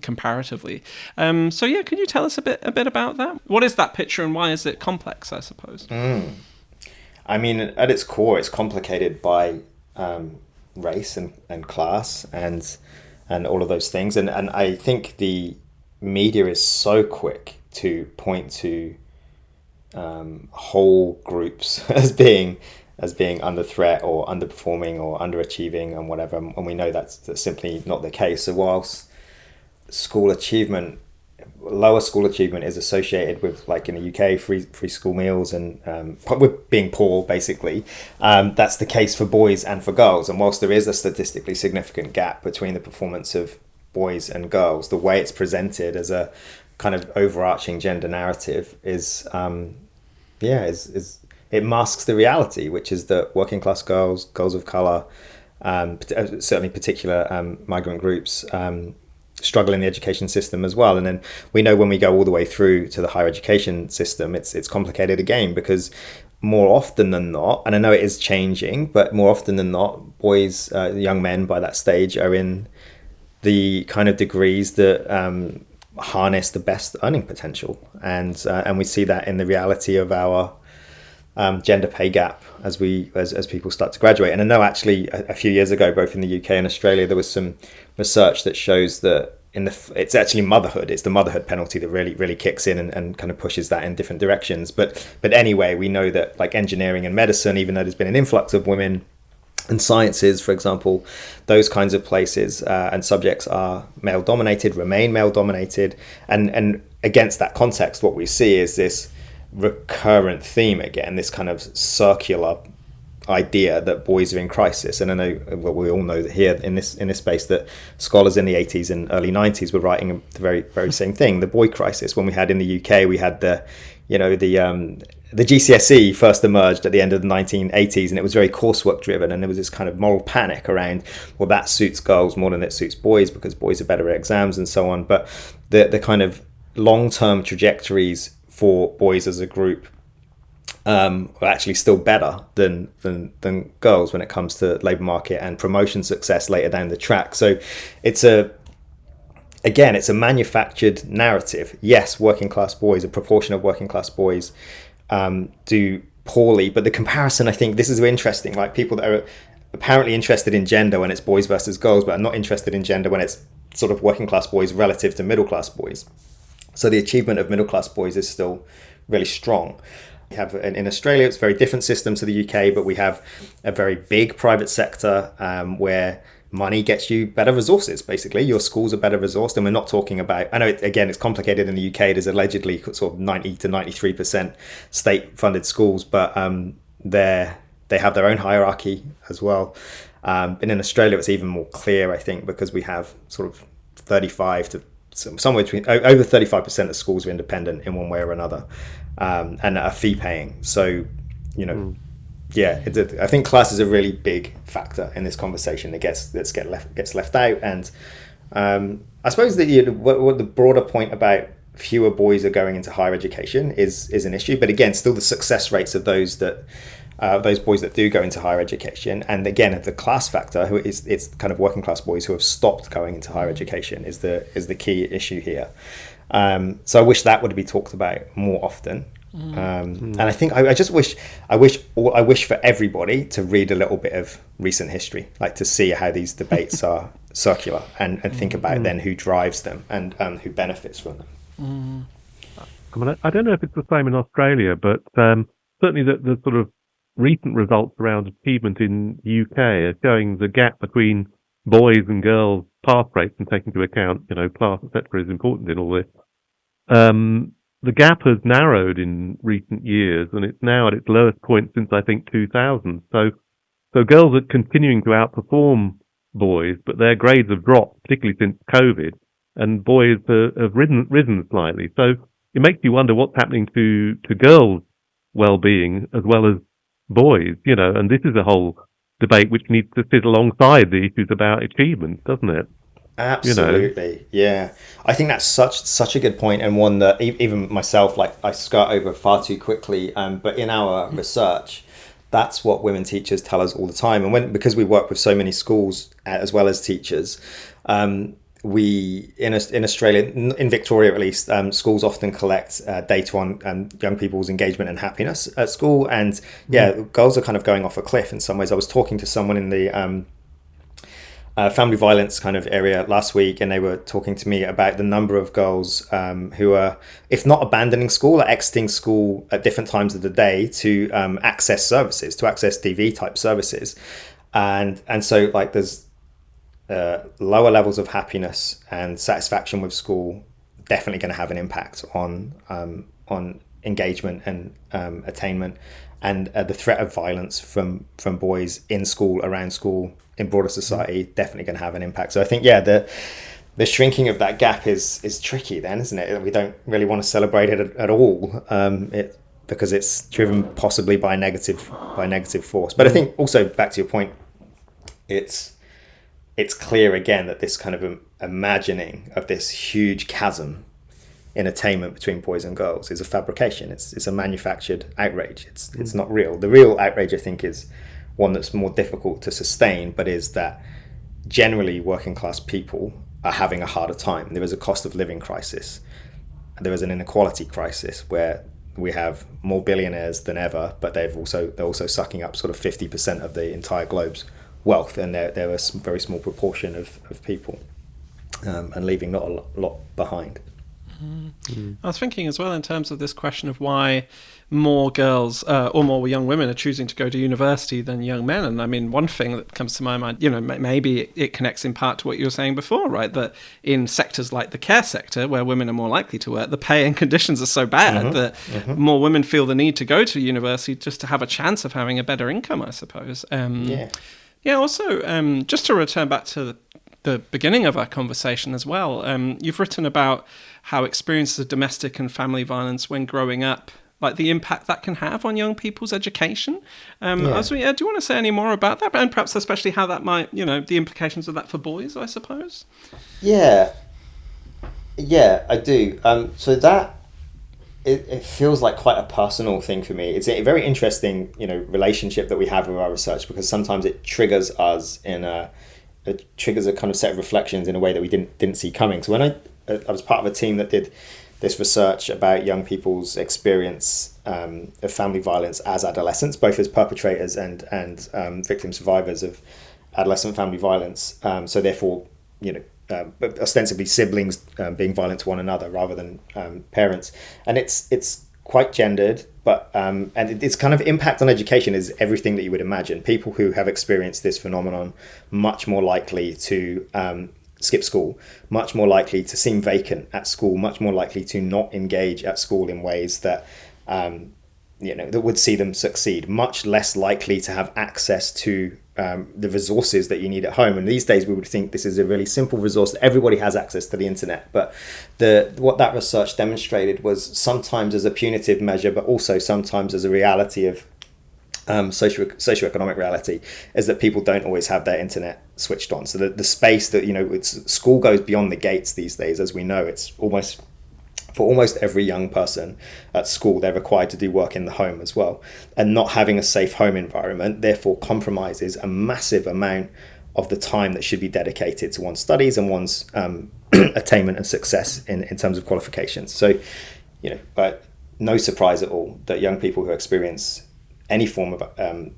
comparatively. So yeah, can you tell us a bit about that? What is that picture and why is it complex, I suppose? I mean, at its core, it's complicated by race and class and all of those things. And I think the media is so quick to point to whole groups as being under threat or underperforming or underachieving and whatever, and we know that's simply not the case. So whilst lower school achievement is associated with, like in the UK, free school meals and with being poor, basically, that's the case for boys and for girls. And whilst there is a statistically significant gap between the performance of boys and girls, the way it's presented as a kind of overarching gender narrative is it masks the reality, which is that working class girls of color, certainly particular migrant groups, struggle in the education system as well. And then we know when we go all the way through to the higher education system, it's complicated again, because more often than not, and I know it is changing, but more often than not, boys, young men by that stage are in the kind of degrees that harness the best earning potential, and we see that in the reality of our gender pay gap as people start to graduate. And I know actually a few years ago, both in the UK and Australia, there was some research that shows that it's actually motherhood. It's the motherhood penalty that really kicks in and kind of pushes that in different directions. But anyway, we know that like engineering and medicine, even though there's been an influx of women, and sciences, for example, those kinds of places and subjects are male dominated, remain male dominated, and against that context, what we see is this recurrent theme again, this kind of circular idea that boys are in crisis. And I know, well, we all know that here in this space that scholars in the 80s and early 90s were writing the very same thing, the boy crisis. When we had in the UK, we had the GCSE first emerged at the end of the 1980s, and it was very coursework driven, and there was this kind of moral panic around, well, that suits girls more than it suits boys because boys are better at exams and so on. But the kind of long-term trajectories for boys as a group are actually still better than girls when it comes to labour market and promotion success later down the track. So it's a manufactured narrative. Yes, working class boys, a proportion of working class boys do poorly, but the comparison, I think this is interesting, like people that are apparently interested in gender when it's boys versus girls, but are not interested in gender when it's sort of working class boys relative to middle class boys. So the achievement of middle class boys is still really strong. We have in Australia, it's a very different system to the UK, but we have a very big private sector where money gets you better resources. Basically, your schools are better resourced, and we're not talking about, I know it's complicated in the UK. There's allegedly sort of 90 to 93% state funded schools, but they have their own hierarchy as well. And in Australia, it's even more clear, I think, because we have sort of 35 to somewhere between over 35% of schools are independent in one way or another, and are fee paying. So, yeah, I think class is a really big factor in this conversation that gets left out. And I suppose that what the broader point about fewer boys are going into higher education is an issue. But again, still the success rates of those boys that do go into higher education, and again the class factor, it's kind of working class boys who have stopped going into higher education is the key issue here. So I wish that would be talked about more often. And I think I wish for everybody to read a little bit of recent history, like to see how these debates are circular, and think about then who drives them and who benefits from them. I mean, I don't know if it's the same in Australia, but certainly the sort of recent results around achievement in the UK are showing the gap between boys and girls pass rates, and taking into account, class, etc., is important in all this. The gap has narrowed in recent years, and it's now at its lowest point since, I think, 2000. So girls are continuing to outperform boys, but their grades have dropped, particularly since COVID, and boys have risen slightly. So it makes you wonder what's happening to girls' well-being as well as boys, and this is a whole debate which needs to sit alongside the issues about achievement, doesn't it? Absolutely. Yeah, I think that's such a good point, and one that even myself, like, I skirt over far too quickly, but in our research, that's what women teachers tell us all the time. And because we work with so many schools as well as teachers, we in Australia, in Victoria at least, schools often collect data on young people's engagement and happiness at school, and girls are kind of going off a cliff in some ways. I was talking to someone in the family violence kind of area last week, and they were talking to me about the number of girls who are, if not abandoning school, are exiting school at different times of the day to access services, to access TV type services, and so like there's lower levels of happiness and satisfaction with school definitely going to have an impact on engagement and attainment, and the threat of violence from boys in school, around school, in broader society, definitely going to have an impact. So I think the shrinking of that gap is tricky then, isn't it? We don't really want to celebrate it at all, because it's driven possibly by negative force. But I think also, back to your point, it's clear again that this kind of imagining of this huge chasm in attainment between boys and girls is a fabrication. It's a manufactured outrage. It's not real. The real outrage, I think, is one that's more difficult to sustain, but is that generally working class people are having a harder time. There is a cost of living crisis. There is an inequality crisis where we have more billionaires than ever, but they're also sucking up sort of 50% of the entire globe's wealth, and they're a very small proportion of people, and leaving not a lot behind. I was thinking as well in terms of this question of why more girls or more young women are choosing to go to university than young men. And I mean, one thing that comes to my mind, maybe it connects in part to what you were saying before, right? That in sectors like the care sector, where women are more likely to work, the pay and conditions are so bad that more women feel the need to go to university just to have a chance of having a better income, I suppose. Also, just to return back to the beginning of our conversation as well, you've written about how experiences of domestic and family violence when growing up, like the impact that can have on young people's education. Do you want to say any more about that? And perhaps especially how that might, the implications of that for boys, I suppose? Yeah, I do. So that, it feels like quite a personal thing for me. It's a very interesting, relationship that we have with our research, because sometimes it triggers us it triggers a kind of set of reflections in a way that we didn't see coming. So when I was part of a team that did this research about young people's experience of family violence as adolescents, both as perpetrators and victim survivors of adolescent family violence. So therefore, ostensibly siblings being violent to one another rather than parents. And it's quite gendered, but and its kind of impact on education is everything that you would imagine. People who have experienced this phenomenon much more likely to skip school, much more likely to seem vacant at school, much more likely to not engage at school in ways that that would see them succeed, much less likely to have access to the resources that you need at home. And these days we would think this is a really simple resource that everybody has access to the internet, but what that research demonstrated was sometimes as a punitive measure, but also sometimes as a reality of socioeconomic reality, is that people don't always have their internet switched on. So the space that, school goes beyond the gates these days. As we know, it's for almost every young person at school, they're required to do work in the home as well. And not having a safe home environment therefore compromises a massive amount of the time that should be dedicated to one's studies and one's attainment and success in terms of qualifications. So, but no surprise at all that young people who experience any form of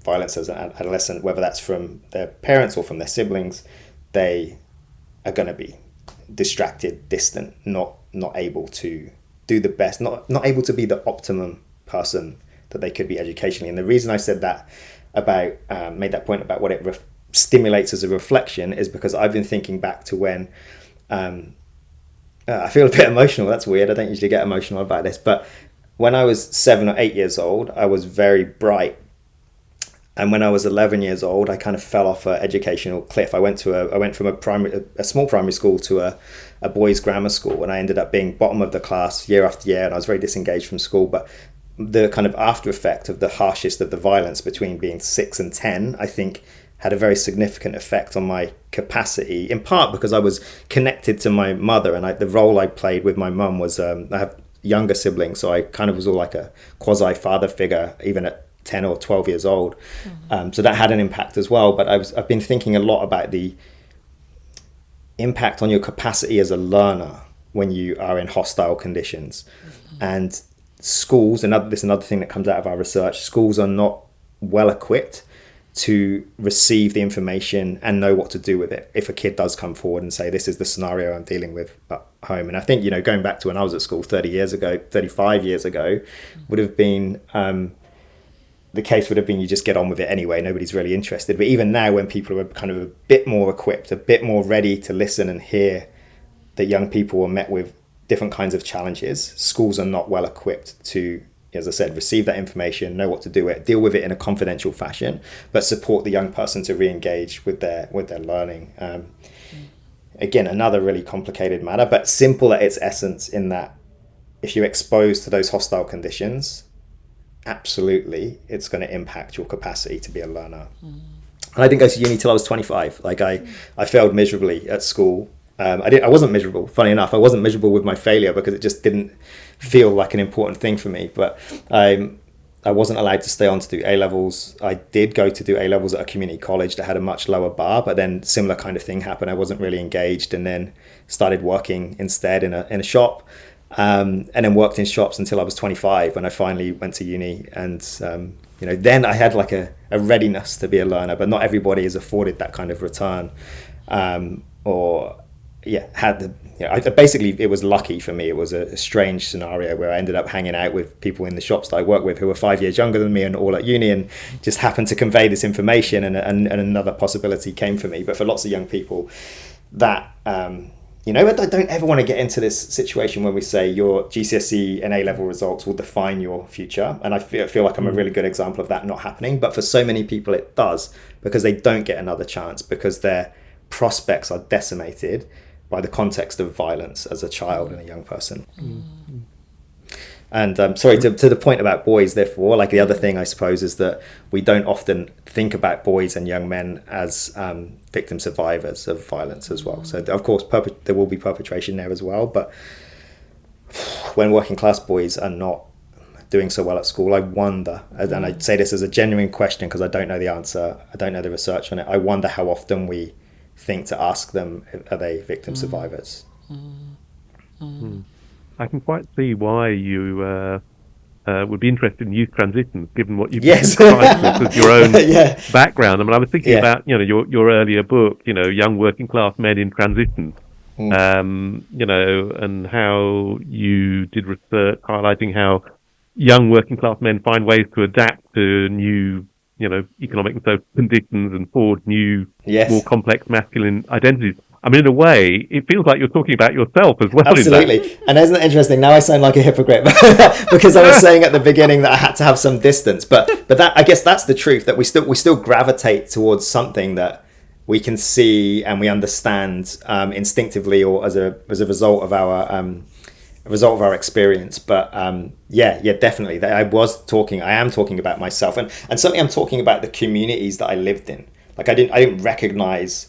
violence as an adolescent, whether that's from their parents or from their siblings, they are going to be distracted, distant, not able to do the best, not able to be the optimum person that they could be educationally. And the reason I said that about made that point about what it stimulates as a reflection is because I've been thinking back to when I feel a bit emotional. That's weird. I don't usually get emotional about this, but when I was 7 or 8 years old, I was very bright. And when I was 11 years old, I kind of fell off an educational cliff. I went from a small primary school to a boys' grammar school, and I ended up being bottom of the class year after year, and I was very disengaged from school. But the kind of after effect of the harshest of the violence between being 6 and 10, I think, had a very significant effect on my capacity, in part because I was connected to my mother, and the role I played with my mum was, I have younger siblings, so I kind of was all like a quasi father figure even at 10 or 12 years old. So that had an impact as well. But I've been thinking a lot about the impact on your capacity as a learner when you are in hostile conditions. And schools, this is another thing that comes out of our research, schools are not well equipped to receive the information and know what to do with it if a kid does come forward and say, this is the scenario I'm dealing with at home. And I think, going back to when I was at school 35 years ago, would have been the case would have been you just get on with it anyway, nobody's really interested. But even now, when people are kind of a bit more equipped, a bit more ready to listen and hear that young people are met with different kinds of challenges, schools are not well equipped to, as I said, receive that information, know what to do with it, deal with it in a confidential fashion, but support the young person to re-engage with their learning. Again, another really complicated matter, but simple at its essence, in that if you're exposed to those hostile conditions, absolutely, it's going to impact your capacity to be a learner. And I didn't go to uni till I was 25. I failed miserably at school. I wasn't miserable, funny enough. I wasn't miserable with my failure because it just didn't feel like an important thing for me. But I wasn't allowed to stay on to do A-levels. I did go to do A-levels at a community college that had a much lower bar, but then similar kind of thing happened. I wasn't really engaged, and then started working instead in a shop. And then worked in shops until I was 25 when I finally went to uni. And, then I had like a readiness to be a learner, but not everybody is afforded that kind of return, or had the, basically it was lucky for me. It was a strange scenario where I ended up hanging out with people in the shops that I work with who were 5 years younger than me and all at uni, and just happened to convey this information, and another possibility came for me. But for lots of young people, that I don't ever want to get into this situation where we say your GCSE and A-level results will define your future, and I feel like I'm a really good example of that not happening. But for so many people it does, because they don't get another chance, because their prospects are decimated by the context of violence as a child and a young person. And sorry, to the point about boys, therefore, like the other thing I suppose is that we don't often think about boys and young men as victim survivors of violence as well. So of course there will be perpetration there as well, but when working class boys are not doing so well at school, I wonder, and I say this as a genuine question because I don't know the answer, I don't know the research on it, I wonder how often we think to ask them, are they victim survivors? I can quite see why you would be interested in youth transitions, given what you've described as your own background. I mean, I was thinking about your earlier book, young working class men in transition, and how you did research highlighting how young working class men find ways to adapt to new economic and social conditions and forge new, more complex masculine identities. I mean, in a way, it feels like you're talking about yourself as well. Absolutely. And isn't it interesting? Now I sound like a hypocrite because I was saying at the beginning that I had to have some distance. But that, I guess that's the truth, that we still gravitate towards something that we can see and we understand instinctively, or as a result of our experience. But definitely. I am talking about myself, and certainly I'm talking about the communities that I lived in. Like I didn't recognize,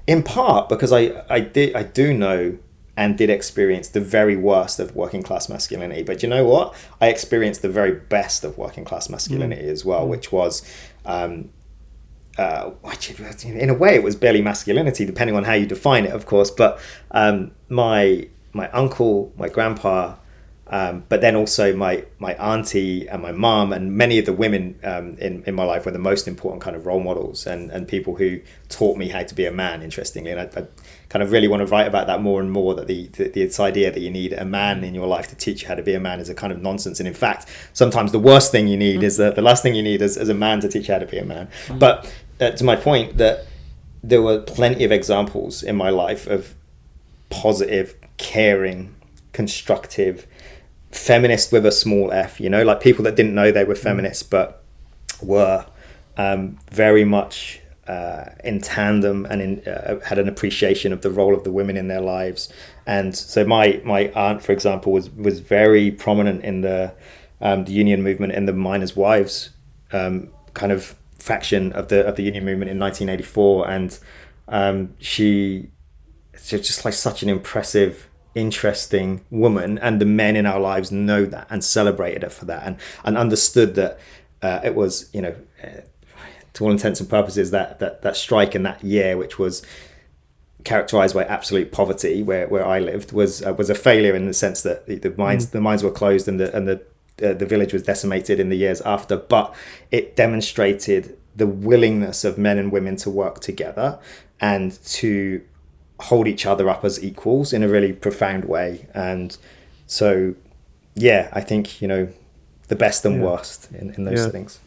in part because I do know and did experience the very worst of working class masculinity. But you know what? I experienced the very best of working class masculinity as well, which was, in a way, it was barely masculinity, depending on how you define it, of course. But my uncle, my grandpa, but then also my auntie and my mum and many of the women in my life were the most important kind of role models and people who taught me how to be a man, interestingly. And I kind of really want to write about that more and more, that this idea that you need a man in your life to teach you how to be a man is a kind of nonsense. And in fact, sometimes the worst thing you need is the last thing you need is a man to teach you how to be a man. But to my point, that there were plenty of examples in my life of positive, caring, constructive, feminist with a small f, like people that didn't know they were feminists but were very much in tandem and had an appreciation of the role of the women in their lives. And so my aunt, for example, was very prominent in the union movement, in the miners' wives kind of faction of the union movement in 1984, and she's just like such an impressive, interesting woman, and the men in our lives know that and celebrated her for that, and understood that it was, to all intents and purposes, that strike in that year, which was characterized by absolute poverty, where I lived, was a failure, in the sense that the mines were closed and the village was decimated in the years after. But it demonstrated the willingness of men and women to work together and to hold each other up as equals in a really profound way. And so I think the best and worst in those settings.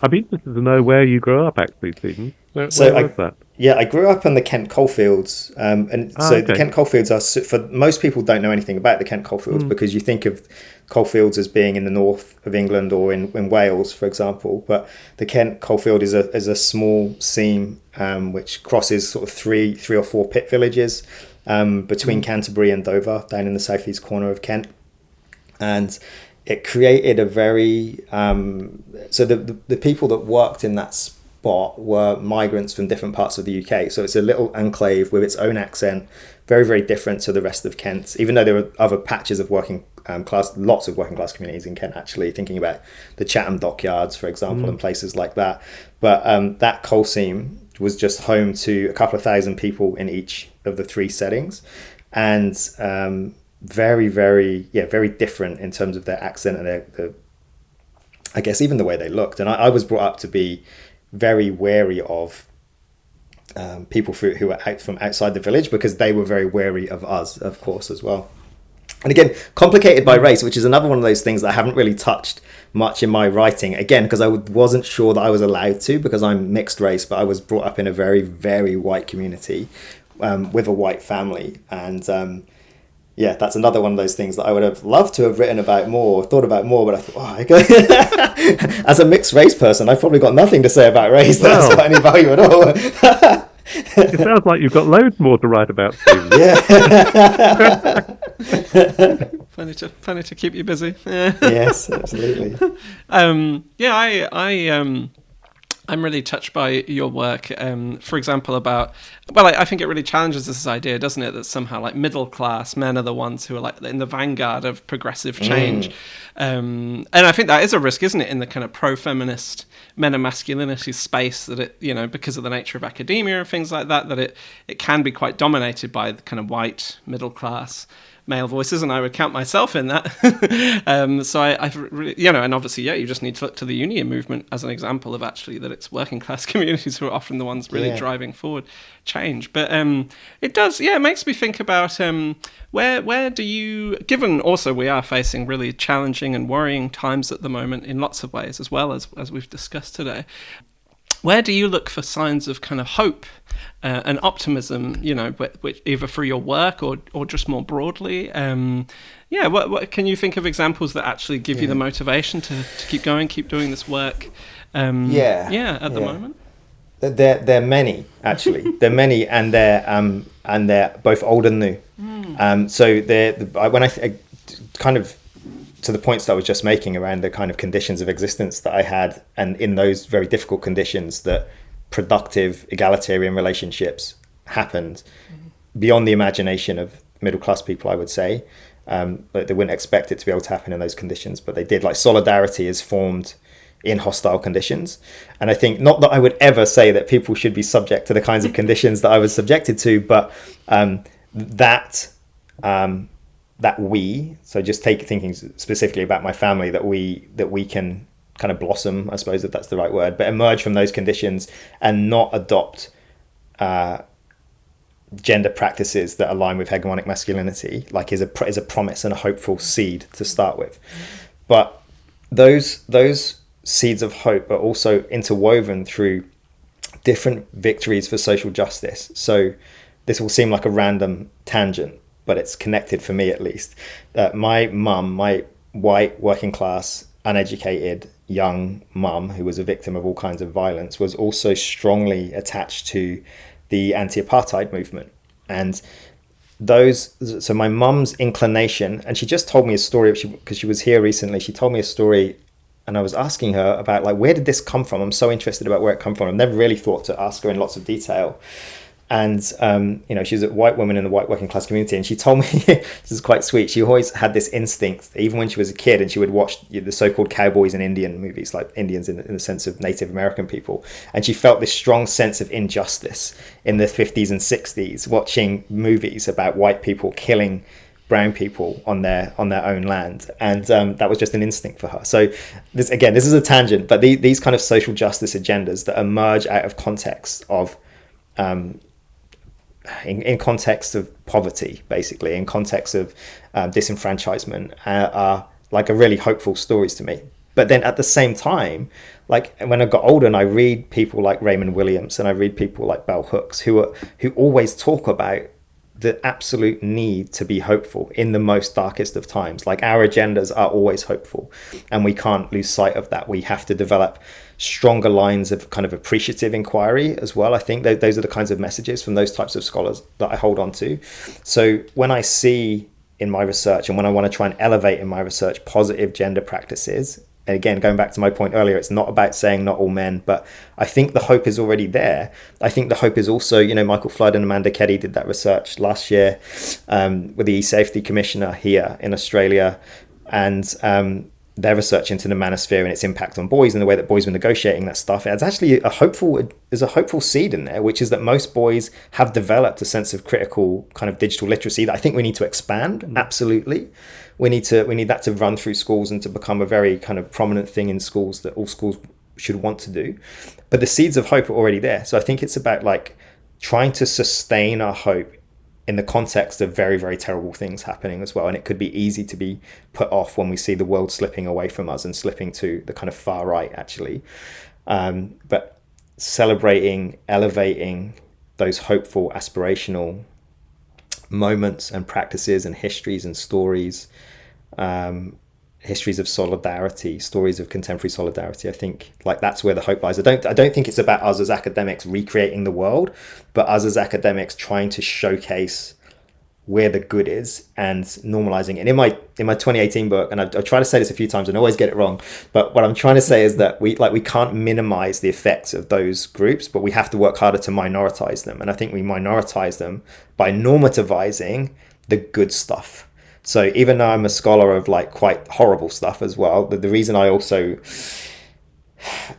I'd be interested to know where you grew up, actually, Stephen. Where was that? I grew up in the Kent coalfields, the Kent coalfields are, for most people don't know anything about the Kent coalfields because you think of coalfields as being in the north of England or in Wales, for example. But the Kent coalfield is a small seam which crosses sort of three or four pit villages between Canterbury and Dover, down in the southeast corner of Kent. And it created a very so the people that worked in that spot were migrants from different parts of the UK. So it's a little enclave with its own accent, very, very different to the rest of Kent, even though there were other patches of working class, lots of working class communities in Kent, actually, thinking about the Chatham dockyards, for example, and places like that. But that coal seam was just home to a couple of thousand people in each of the three settings. And very, very, very different in terms of their accent and their I guess even the way they looked. And I was brought up to be very wary of people who were out from outside the village, because they were very wary of us, of course, as well. And again, complicated by race, which is another one of those things that I haven't really touched much in my writing. Again, because I wasn't sure that I was allowed to, because I'm mixed race, but I was brought up in a very, very white community with a white family. And yeah, that's another one of those things that I would have loved to have written about more, thought about more, but I thought, as a mixed race person, I've probably got nothing to say about race that's got any value at all. It sounds like you've got loads more to write about, Stephen. Yeah. Plenty to keep you busy. Yes, absolutely. I'm really touched by your work, for example, about, well, I think it really challenges this idea, doesn't it, that somehow like middle class men are the ones who are like in the vanguard of progressive change. And I think that is a risk, isn't it, in the kind of pro-feminist men and masculinity space, that it, you know, because of the nature of academia and things like that, that it can be quite dominated by the kind of white middle class male voices, and I would count myself in that. So I've really, you know, and obviously, yeah, you just need to look to the union movement as an example of actually that it's working class communities who are often the ones really driving forward change. But it does, it makes me think about where do you, given also we are facing really challenging and worrying times at the moment in lots of ways, as well as we've discussed today, where do you look for signs of kind of hope and optimism, you know, which either through your work or just more broadly? What can you think of examples that actually give you the motivation to keep going, keep doing this work? At the moment? There are many, actually. There are many, and they're both old and new. So when I kind of, to the points that I was just making around the kind of conditions of existence that I had, and in those very difficult conditions that productive egalitarian relationships happened beyond the imagination of middle class people, I would say. But they wouldn't expect it to be able to happen in those conditions, but they did. Like, solidarity is formed in hostile conditions. And I think, not that I would ever say that people should be subject to the kinds of conditions that I was subjected to, but so just thinking specifically about my family, that we can kind of blossom, I suppose, if that's the right word, but emerge from those conditions and not adopt gender practices that align with hegemonic masculinity, like is a promise and a hopeful seed to start with. But those seeds of hope are also interwoven through different victories for social justice. So this will seem like a random tangent, but it's connected for me, at least. My mum, my white, working class, uneducated, young mum, who was a victim of all kinds of violence, was also strongly attached to the anti-apartheid movement. And so my mum's inclination, and she just told me a story, because she was here recently, she told me a story, and I was asking her about, like, where did this come from? I'm so interested about where it come from. I've never really thought to ask her in lots of detail. And, she's a white woman in the white working class community. And she told me, this is quite sweet, she always had this instinct, even when she was a kid, and she would watch the so-called cowboys and Indian movies, like Indians in the sense of Native American people. And she felt this strong sense of injustice in the 50s and 60s, watching movies about white people killing brown people on their own land. And that was just an instinct for her. So this is a tangent, but these kind of social justice agendas that emerge out of context of, in context of poverty, basically, in context of disenfranchisement, are like a really hopeful stories to me. But then at the same time, like when I got older and I read people like Raymond Williams and I read people like Bell Hooks, who always talk about the absolute need to be hopeful in the most darkest of times. Like, our agendas are always hopeful, and we can't lose sight of that. We have to develop stronger lines of kind of appreciative inquiry as well. I think those are the kinds of messages from those types of scholars that I hold on to. So when I see in my research, and when I want to try and elevate in my research positive gender practices, and again, going back to my point earlier, it's not about saying not all men, but I think the hope is already there. I think the hope is also, Michael Flood and Amanda Keddy did that research last year with the e-safety commissioner here in Australia, and their research into the Manosphere and its impact on boys and the way that boys were negotiating that stuff. It's actually there's a hopeful seed in there, which is that most boys have developed a sense of critical kind of digital literacy that I think we need to expand. Absolutely. We need that to run through schools and to become a very kind of prominent thing in schools that all schools should want to do. But the seeds of hope are already there. So I think it's about, like, trying to sustain our hope in the context of very, very terrible things happening as well. And it could be easy to be put off when we see the world slipping away from us and slipping to the kind of far right, actually. But celebrating, elevating those hopeful, aspirational moments and practices and histories and stories, histories of solidarity, stories of contemporary solidarity. I think like that's where the hope lies. I don't think it's about us as academics recreating the world, but us as academics trying to showcase where the good is and normalizing it. And in my 2018 book, and I've tried to say this a few times and always get it wrong, but what I'm trying to say is that we can't minimize the effects of those groups, but we have to work harder to minoritize them. And I think we minoritize them by normativizing the good stuff. So even though I'm a scholar of like quite horrible stuff as well, the reason I also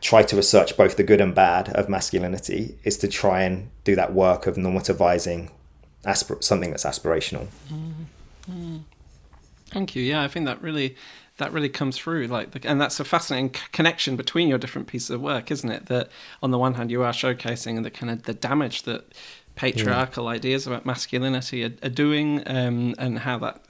try to research both the good and bad of masculinity is to try and do that work of normativizing something that's aspirational. Thank you. Yeah, I think that really comes through. And that's a fascinating connection between your different pieces of work, isn't it? That on the one hand you are showcasing the kind of the damage that patriarchal ideas about masculinity are doing, and how that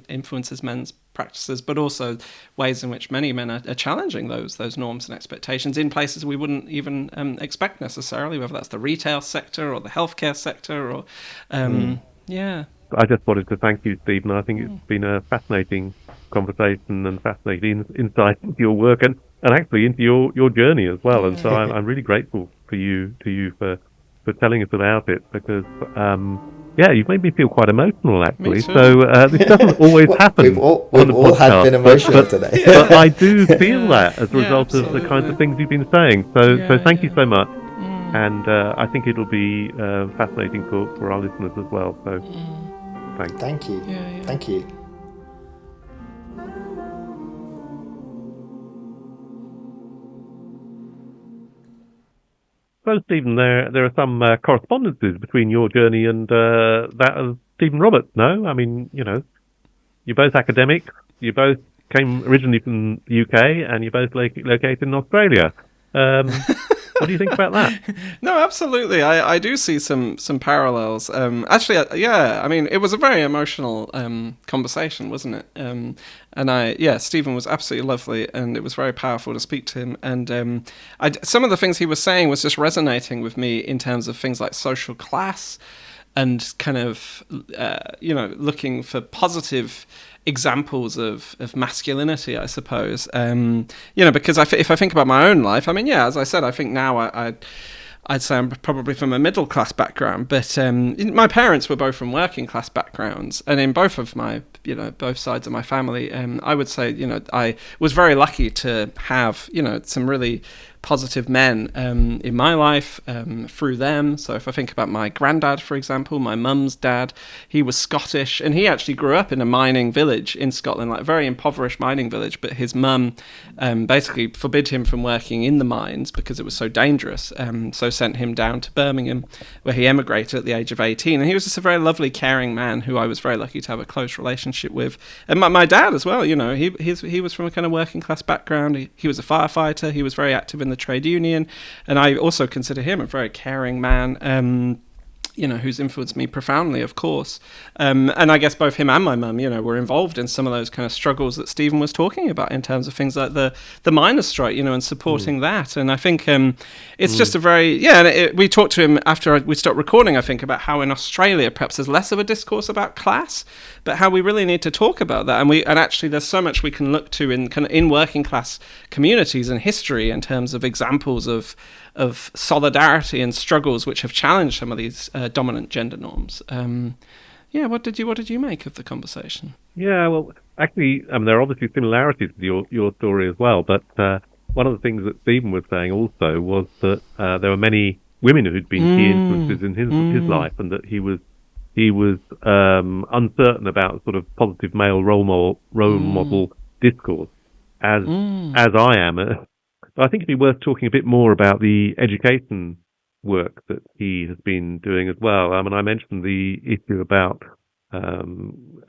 influences men's practices, but also ways in which many men are challenging those norms and expectations in places we wouldn't even expect necessarily, whether that's the retail sector or the healthcare sector or I just wanted to thank you, Stephen. I think it's been a fascinating conversation and fascinating insight into your work and actually into your journey as well. And so I'm really grateful to you for telling us about it, because you've made me feel quite emotional, actually. So this doesn't always happen. We've all had been emotional today. But I do feel that as a result of the kinds of things you've been saying. So thank you so much. And I think it'll be fascinating for our listeners as well. So thanks. Thank you. Thank you. So, Stephen, there are some correspondences between your journey and that of Steven Roberts, no? I mean, you're both academics, you both came originally from the UK, and you're both located in Australia. What do you think about that? No, absolutely. I do see some parallels. Actually, I mean, it was a very emotional conversation, wasn't it? And Steven was absolutely lovely, and it was very powerful to speak to him. And some of the things he was saying was just resonating with me in terms of things like social class and kind of, looking for positive examples of masculinity, I suppose. Because if I think about my own life, I mean, as I said, I think now I'd say I'm probably from a middle class background, but my parents were both from working class backgrounds, and in both of my, both sides of my family, I would say, I was very lucky to have, some really positive men in my life through them. So if I think about my granddad, for example, my mum's dad, he was Scottish, and he actually grew up in a mining village in Scotland, like a very impoverished mining village, but his mum basically forbid him from working in the mines because it was so dangerous, so sent him down to Birmingham, where he emigrated at the age of 18. And he was just a very lovely, caring man who I was very lucky to have a close relationship with. And my dad as well, he was from a kind of working class background. He was a firefighter. He was very active in the trade union, and I also consider him a very caring man, who's influenced me profoundly, of course. And I guess both him and my mum, were involved in some of those kind of struggles that Steven was talking about in terms of things like the miners' strike, and supporting that. And I think it's just a very, we talked to him after we stopped recording, I think, about how in Australia perhaps there's less of a discourse about class, but how we really need to talk about that. And actually there's so much we can look to in working class communities and history in terms of examples of solidarity and struggles which have challenged some of these dominant gender norms. What did you make of the conversation? Yeah, well, actually, there are obviously similarities to your story as well, but one of the things that Steven was saying also was that there were many women who'd been key influences in his life, and that he was uncertain about sort of positive male role model discourse, as I am. I think it'd be worth talking a bit more about the education work that he has been doing as well. I mean, I mentioned the issue about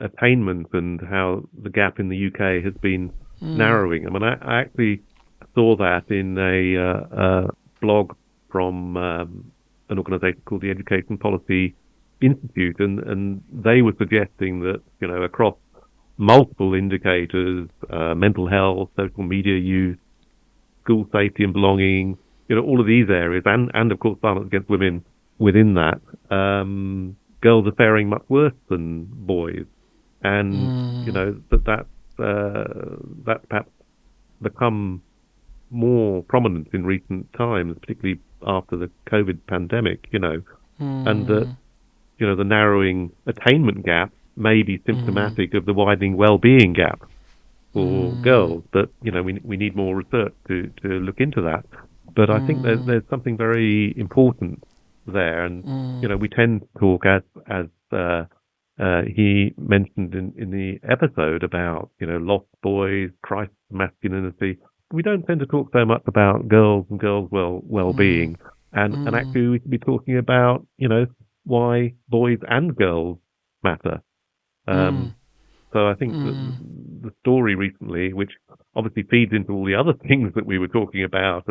attainment and how the gap in the UK has been narrowing. I mean, I actually saw that in a blog from an organisation called the Education Policy Institute, and they were suggesting that, across multiple indicators, mental health, social media use, school safety and belonging, all of these areas, and of course violence against women within that, girls are faring much worse than boys, and that's perhaps become more prominent in recent times, particularly after the COVID pandemic, and that, the narrowing attainment gap may be symptomatic of the widening well-being gap for girls. But, we need more research to look into that. But I think there's something very important there, and, we tend to talk, as he mentioned in the episode, about, lost boys, crisis of masculinity. We don't tend to talk so much about girls and girls' well-being, and actually we could be talking about, why boys and girls matter. So I think the story recently, which obviously feeds into all the other things that we were talking about,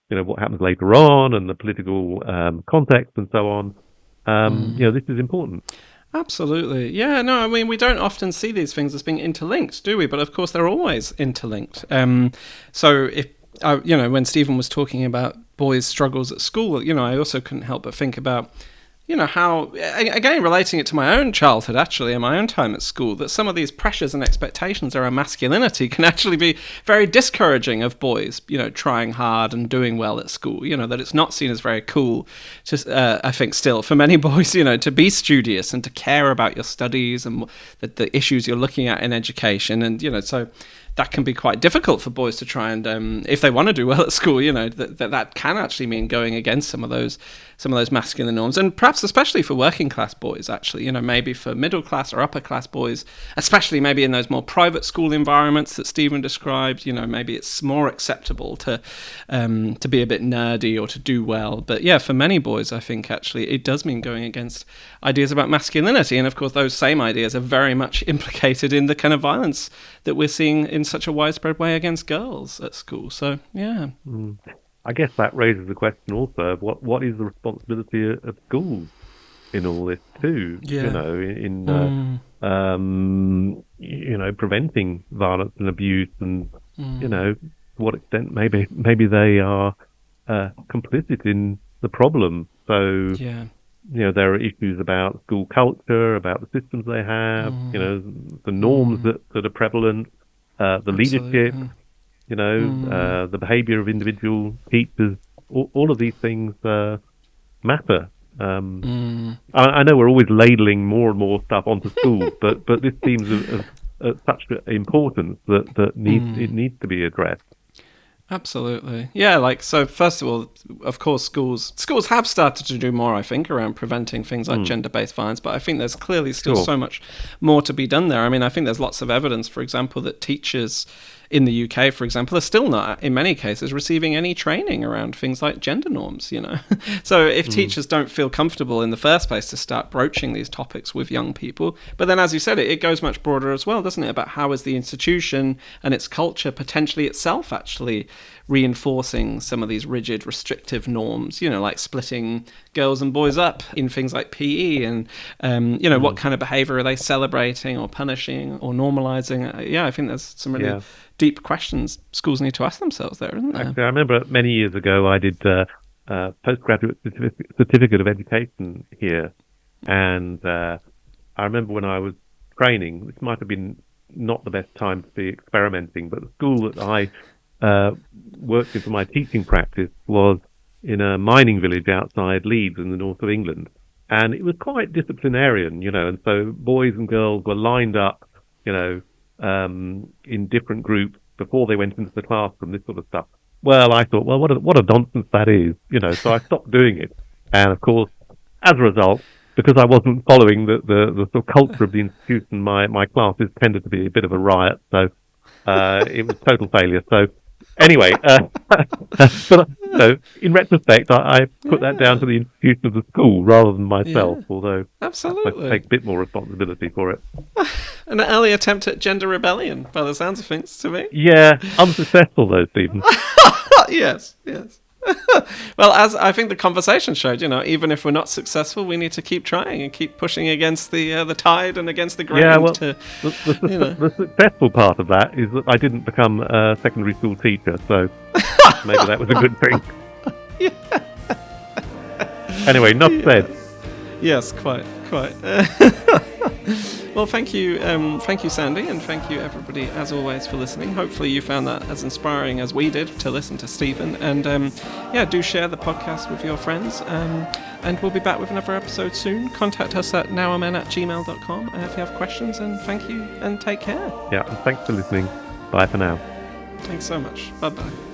what happens later on and the political context and so on, this is important. Absolutely. Yeah, no, I mean, we don't often see these things as being interlinked, do we? But of course, they're always interlinked. So if, when Stephen was talking about boys' struggles at school, I also couldn't help but think about, how, again, relating it to my own childhood, actually, and my own time at school, that some of these pressures and expectations around masculinity can actually be very discouraging of boys, trying hard and doing well at school, that it's not seen as very cool to, I think still, for many boys, to be studious and to care about your studies and the issues you're looking at in education. And, so that can be quite difficult for boys to try and, if they want to do well at school, that can actually mean going against some of those masculine norms, and perhaps especially for working class boys, actually, maybe for middle class or upper class boys, especially maybe in those more private school environments that Stephen described, maybe it's more acceptable to be a bit nerdy or to do well. But yeah, for many boys, I think actually it does mean going against ideas about masculinity, and of course those same ideas are very much implicated in the kind of violence that we're seeing in such a widespread way against girls at school. So yeah. I guess that raises the question also of what is the responsibility of schools in all this too? Yeah. Preventing violence and abuse, and to what extent maybe they are complicit in the problem. So there are issues about school culture, about the systems they have, the norms that are prevalent, the leadership. The behaviour of individual teachers, all of these things matter. I know we're always ladling more and more stuff onto schools, but this seems of such importance that needs to be addressed. Absolutely. Yeah, so first of all, of course, schools have started to do more, I think, around preventing things like gender-based violence, but I think there's clearly still so much more to be done there. I mean, I think there's lots of evidence, for example, that teachers in the UK, for example, are still not, in many cases, receiving any training around things like gender norms, So if teachers don't feel comfortable in the first place to start broaching these topics with young people, but then, as you said, it goes much broader as well, doesn't it, about how is the institution and its culture potentially itself actually reinforcing some of these rigid, restrictive norms, like splitting girls and boys up in things like PE, and, what kind of behaviour are they celebrating or punishing or normalising? I think there's some really deep questions schools need to ask themselves there, isn't there? Actually, I remember many years ago I did postgraduate certificate of education here, and I remember when I was training, this might have been not the best time to be experimenting, but the school that I worked in for my teaching practice was in a mining village outside Leeds in the north of England, and it was quite disciplinarian, and so boys and girls were lined up, in different groups before they went into the classroom, this sort of stuff. Well, I thought, what a nonsense that is, so I stopped doing it. And of course, as a result, because I wasn't following the sort of culture of the institution, my classes tended to be a bit of a riot, so it was total failure. So anyway, so in retrospect, I put that down to the institution of the school rather than myself, although absolutely. I take a bit more responsibility for it. An early attempt at gender rebellion, by the sounds of things, to me. Yeah, unsuccessful though, Stephen. Yes. Well, as I think the conversation showed, even if we're not successful, we need to keep trying and keep pushing against the tide and against the grain. Yeah, well, the the successful part of that is that I didn't become a secondary school teacher, so maybe that was a good thing. Yeah. Anyway, enough said. Yes, quite. Well, thank you, Sandy, and thank you, everybody, as always, for listening. Hopefully you found that as inspiring as we did to listen to Stephen. And, do share the podcast with your friends. And we'll be back with another episode soon. Contact us at nowamen@gmail.com if you have questions. And thank you, and take care. Yeah, and thanks for listening. Bye for now. Thanks so much. Bye-bye.